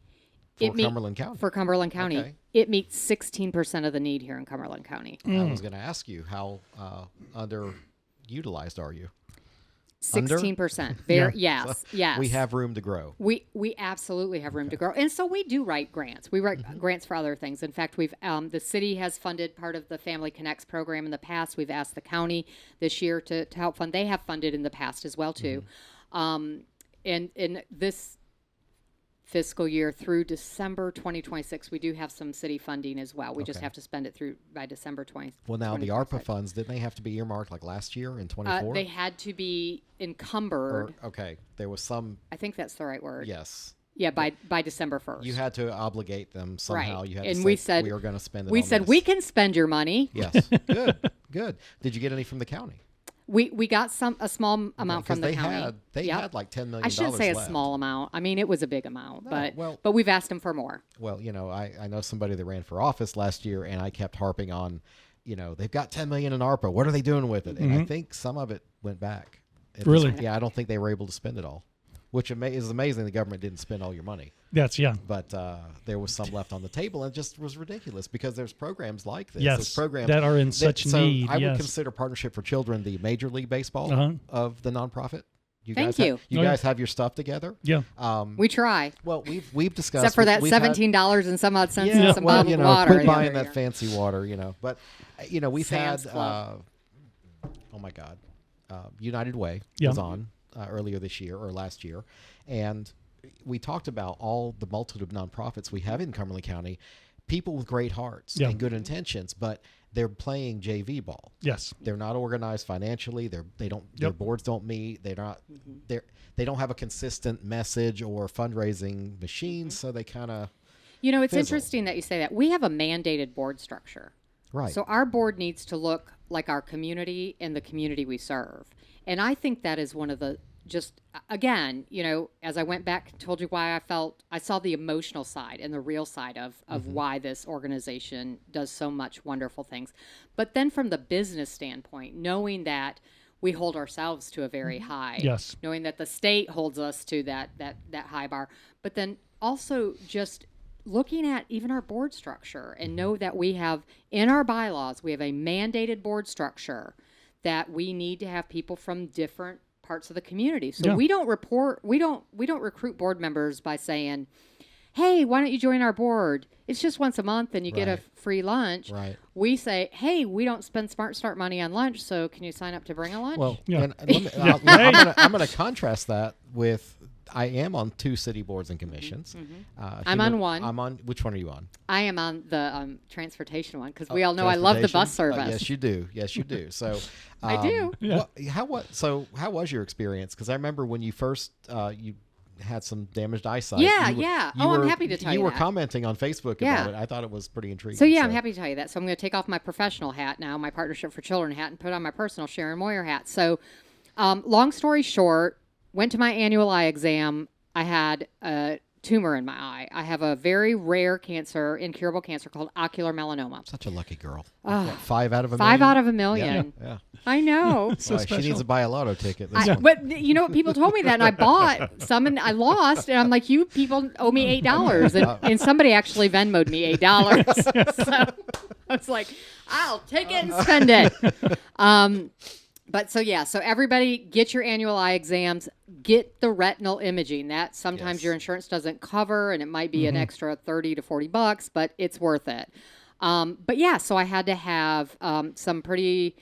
Speaker 1: Cumberland County.
Speaker 4: For Cumberland County. Okay. It meets 16% of the need here in Cumberland County.
Speaker 1: I was going to ask you, how underutilized are you?
Speaker 4: 16%. Yes.
Speaker 1: We have room to grow.
Speaker 4: We absolutely have room to grow. And so we do write grants. We write grants for other things. In fact, we've the city has funded part of the Family Connects program in the past. We've asked the county this year to help fund. They have funded in the past as well, too. And in this fiscal year through December 2026, we do have some city funding as well. We just have to spend it by December 20.
Speaker 1: Well, now the ARPA funds, didn't they have to be earmarked like last year in 24?
Speaker 4: They had to be encumbered.
Speaker 1: There was some.
Speaker 4: I think that's the right word.
Speaker 1: Yes.
Speaker 4: Yeah, by December 1st.
Speaker 1: You had to obligate them somehow.
Speaker 4: Right.
Speaker 1: You had
Speaker 4: and
Speaker 1: to
Speaker 4: we said
Speaker 1: we are going to spend it.
Speaker 4: We said we can spend your money.
Speaker 1: Yes. Good. Good. Did you get any from the county?
Speaker 4: We got a small amount from the county.
Speaker 1: They had like $10 million.
Speaker 4: I shouldn't say
Speaker 1: left.
Speaker 4: a small amount. I mean, it was a big amount,
Speaker 1: No,
Speaker 4: but we've asked them for more.
Speaker 1: Well, I know somebody that ran for office last year, and I kept harping on, they've got $10 million in ARPA. What are they doing with it? And I think some of it went back.
Speaker 3: Really?
Speaker 1: Yeah, I don't think they were able to spend it all, which is amazing. The government didn't spend all your money.
Speaker 3: But
Speaker 1: there was some left on the table, and it just was ridiculous because there's programs like this.
Speaker 3: Yes,
Speaker 1: there's programs
Speaker 3: that are in such need.
Speaker 1: I would consider Partnership for Children the Major League Baseball of the nonprofit.
Speaker 4: Thank you.
Speaker 1: You guys have your stuff together.
Speaker 3: Yeah.
Speaker 4: We try.
Speaker 1: Well, we've discussed
Speaker 4: except for that $17 and some odd cents and some
Speaker 1: well,
Speaker 4: bottled water.
Speaker 1: Quit buying that fancy water, But we've
Speaker 4: Sam's
Speaker 1: had.
Speaker 4: Club.
Speaker 1: Oh my God, United Way
Speaker 3: Yeah.
Speaker 1: was on earlier this year or last year, and we talked about all the multitude of nonprofits we have in Cumberland County, people with great hearts and good intentions, but they're playing JV ball.
Speaker 3: Yes.
Speaker 1: They're not organized financially. Their boards don't meet. They don't have a consistent message or fundraising machine, so they kind of
Speaker 4: it's interesting that you say that. We have a mandated board structure.
Speaker 1: Right.
Speaker 4: So our board needs to look like our community and the community we serve. And I think that is one of the again, as I went back and told you why I saw the emotional side and the real side of why this organization does so much wonderful things. But then from the business standpoint, knowing that we hold ourselves to a very high,
Speaker 3: yes,
Speaker 4: knowing that the state holds us to that high bar, but then also just looking at even our board structure and know that we have in our bylaws, we have a mandated board structure that we need to have people from different parts of the community. So we don't recruit board members by saying, hey, why don't you join our board? It's just once a month and you get a free lunch.
Speaker 1: Right.
Speaker 4: We say, hey, we don't spend Smart Start money on lunch, so can you sign up to bring a lunch?
Speaker 1: Well,
Speaker 3: Yeah.
Speaker 1: I'm going to contrast that with I am on 2 city boards and commissions.
Speaker 4: I'm on one.
Speaker 1: Which one are you on?
Speaker 4: I am on the transportation one because we all know I love the bus service.
Speaker 1: Yes, you do. Yes, you do. So
Speaker 4: I do.
Speaker 3: Yeah.
Speaker 1: How was your experience? Because I remember when you first you had some damaged eyesight.
Speaker 4: Yeah. I'm happy to tell you
Speaker 1: You were
Speaker 4: that.
Speaker 1: commenting on Facebook about it. I thought it was pretty intriguing.
Speaker 4: So I'm happy to tell you that. So I'm going to take off my professional hat now, my Partnership for Children hat, and put on my personal Sharon Moyer hat. So long story short, went to my annual eye exam. I had a tumor in my eye. I have a very rare cancer, incurable cancer called ocular melanoma.
Speaker 1: Such a lucky girl. 5 out of a million?
Speaker 4: 5 out of a million.
Speaker 1: Yeah.
Speaker 4: I know.
Speaker 3: So
Speaker 1: she needs to buy a lotto ticket.
Speaker 4: But you know what? People told me that, and I bought some, and I lost. And I'm like, you people owe me $8. And somebody actually Venmo'd me $8. So I was like, I'll take it and spend it. But so everybody get your annual eye exams, get the retinal imaging. That sometimes your insurance doesn't cover, and it might be an extra $30 to $40, but it's worth it. So I had to have some pretty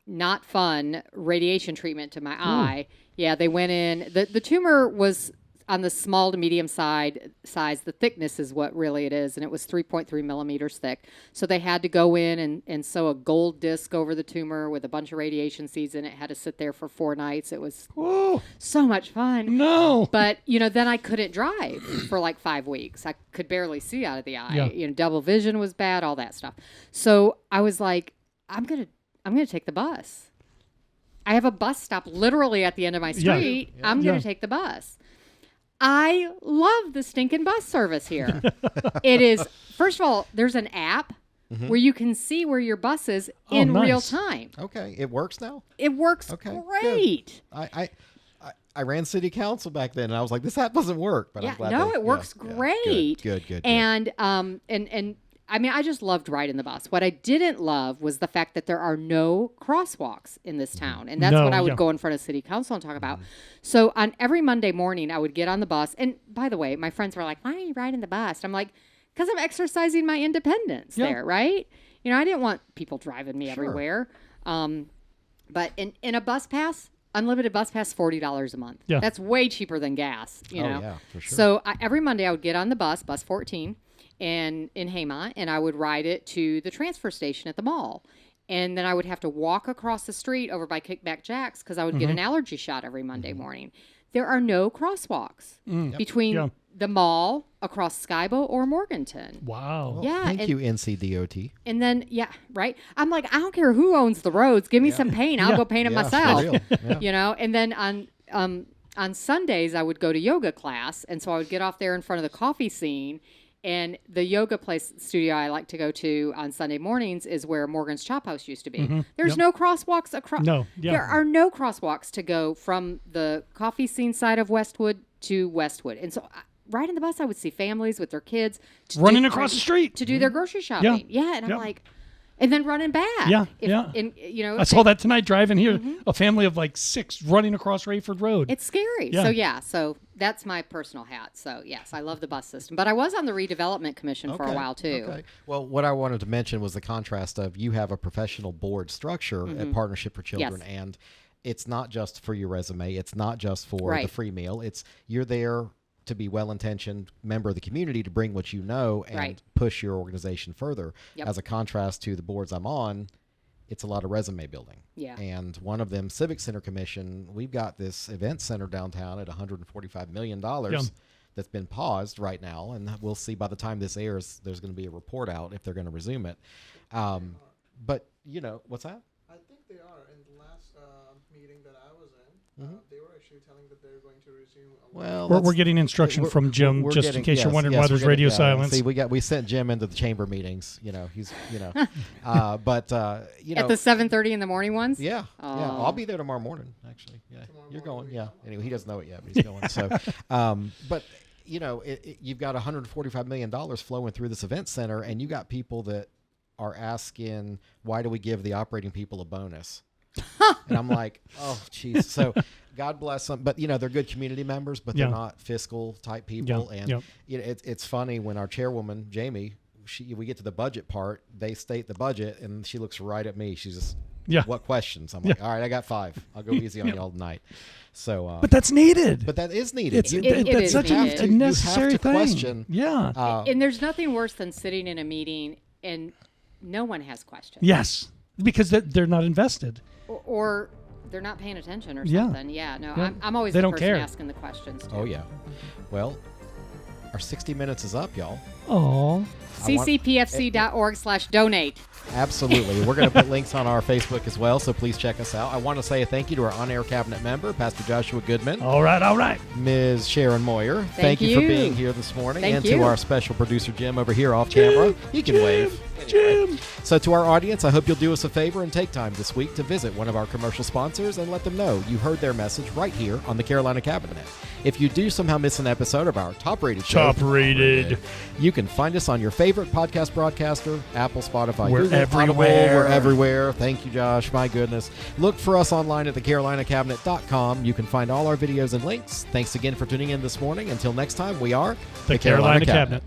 Speaker 4: not fun radiation treatment to my eye. Yeah, they went in. The tumor was on the small to medium size. The thickness is what really it is, and it was 3.3 millimeters thick. So they had to go in and sew a gold disc over the tumor with a bunch of radiation seeds in it. Had to sit there for 4 nights. It was so much fun.
Speaker 3: No.
Speaker 4: But, then I couldn't drive for like 5 weeks. I could barely see out of the eye.
Speaker 3: Yeah.
Speaker 4: Double vision was bad, all that stuff. So I was like, I'm going to take the bus. I have a bus stop literally at the end of my street.
Speaker 1: Yeah.
Speaker 4: I'm going to take the bus. I love the stinking bus service here. It is, first of all, there's an app where you can see where your bus is in real time.
Speaker 1: Okay, it works now?
Speaker 4: It works great.
Speaker 1: Good. I ran city council back then, and I was like, this app doesn't work. But I'm glad
Speaker 4: it works great.
Speaker 1: Good.
Speaker 4: And I mean, I just loved riding the bus. What I didn't love was the fact that there are no crosswalks in this town. And that's what I would go in front of city council and talk about. So on every Monday morning, I would get on the bus. And by the way, my friends were like, why are you riding the bus? I'm like, because I'm exercising my independence there, right? I didn't want people driving me everywhere. But in a bus pass, unlimited bus pass, $40 a month. Yeah. That's way cheaper than gas, know.
Speaker 1: Oh, yeah, for sure.
Speaker 4: So every Monday I would get on the bus 14, and in Haymont, and I would ride it to the transfer station at the mall. And then I would have to walk across the street over by Kickback Jack's because I would get an allergy shot every Monday morning. there are no crosswalks between the mall across Skybo or Morganton.
Speaker 3: Wow.
Speaker 1: Well,
Speaker 4: Yeah,
Speaker 1: thank
Speaker 4: and-
Speaker 1: you, NCDOT.
Speaker 4: And then, right? I'm like, I don't care who owns the roads. Give me some paint. I'll go paint it
Speaker 1: Yeah,
Speaker 4: myself.
Speaker 1: for real. Yeah.
Speaker 4: You know, and then on Sundays, I would go to yoga class. And so I would get off there in front of the coffee scene. And the yoga studio I like to go to on Sunday mornings is where Morgan's Chop House used to be. There's no crosswalks across.
Speaker 3: No, yeah.
Speaker 4: There are no crosswalks to go from the coffee scene side of Westwood to Westwood. And so riding the bus, I would see families with their kids
Speaker 3: Running across the street
Speaker 4: to do their grocery shopping. Yeah, and I'm like, and then running back.
Speaker 3: Yeah,
Speaker 4: And, you know,
Speaker 3: I saw that tonight driving here. A family of like 6 running across Rayford Road.
Speaker 4: It's scary.
Speaker 3: Yeah.
Speaker 4: So that's my personal hat. So yes, I love the bus system. But I was on the redevelopment commission for a while too.
Speaker 1: Okay. Well, what I wanted to mention was the contrast of you have a professional board structure at Partnership for Children,
Speaker 4: Yes.
Speaker 1: and it's not just for your resume. It's not just for the free meal. It's you're there to be well-intentioned member of the community to bring what you know and push your organization further.
Speaker 4: Yep.
Speaker 1: As a contrast to the boards I'm on, it's a lot of resume building.
Speaker 4: Yeah.
Speaker 1: And one of them, Civic Center Commission, we've got this event center downtown at $145 million that's been paused right now. And we'll see by the time this airs, there's going to be a report out if they're going to resume it. But, you know, what's that?
Speaker 5: I think they are. In the last meeting that I was in, they were actually telling that they're going to resume.
Speaker 1: Well,
Speaker 3: we're getting instruction from Jim,
Speaker 1: we're
Speaker 3: just
Speaker 1: getting-
Speaker 3: in case you're
Speaker 1: yes,
Speaker 3: wondering
Speaker 1: yes,
Speaker 3: why
Speaker 1: we're
Speaker 3: there's
Speaker 1: getting-
Speaker 3: radio
Speaker 1: yeah,
Speaker 3: silence.
Speaker 1: See, we sent Jim into the chamber meetings. You know, he's you know, you know
Speaker 4: At the 7:30 in the morning ones.
Speaker 1: Yeah, yeah. I'll be there tomorrow morning. Actually, yeah. You're going, yeah. Anyway, he doesn't know it yet, but he's going. So, but you know, you've got $145 million flowing through this event center, and you got people that are asking, why do we give the operating people a bonus? And I'm like, oh, geez. So, God bless them, but you know they're good community members, but they're not fiscal type people. And you know, it's funny when our chairwoman Jamie, we get to the budget part, they state the budget, and she looks right at me. She's just, what questions? I'm like, all right, I got 5. I'll go easy on you all tonight. So,
Speaker 3: but that's needed.
Speaker 1: but that is needed.
Speaker 3: That's such a necessary thing.
Speaker 1: Question.
Speaker 3: Yeah.
Speaker 4: And there's nothing worse than sitting in a meeting and no one has questions.
Speaker 3: Yes, because they're not invested.
Speaker 4: Or they're not paying attention or
Speaker 3: Yeah.
Speaker 4: something. Yeah, no,
Speaker 3: Yeah.
Speaker 4: I'm always
Speaker 3: They
Speaker 4: the
Speaker 3: don't
Speaker 4: person
Speaker 3: care.
Speaker 4: asking the questions. Too.
Speaker 1: Oh yeah. Well, our 60 minutes is up, y'all.
Speaker 3: Oh.
Speaker 4: ccpfc.org/donate.
Speaker 1: Absolutely. We're going to put links on our Facebook as well, so please check us out. I want to say a thank you to our on-air cabinet member, Pastor Joshua Goodman.
Speaker 3: All right.
Speaker 1: Ms. Sharon Moyer.
Speaker 4: Thank
Speaker 1: you for
Speaker 4: you.
Speaker 1: being here this morning.
Speaker 4: Thank
Speaker 1: and
Speaker 4: you.
Speaker 1: to our special producer, Jim, over here off camera. You can wave.
Speaker 3: Jim.
Speaker 1: So to our audience, I hope you'll do us a favor and take time this week to visit one of our commercial sponsors and let them know you heard their message right here on the Carolina Cabinet. If you do somehow miss an episode of our top-rated show, you can find us on your favorite podcast broadcaster, Apple, Spotify,
Speaker 3: We're
Speaker 1: Google, Audible.
Speaker 3: everywhere.
Speaker 1: We're everywhere. Thank you, Josh. My goodness. Look for us online at thecarolinacabinet.com. You can find all our videos and links. Thanks again for tuning in this morning. Until next time, we are
Speaker 3: The Carolina Cabinet.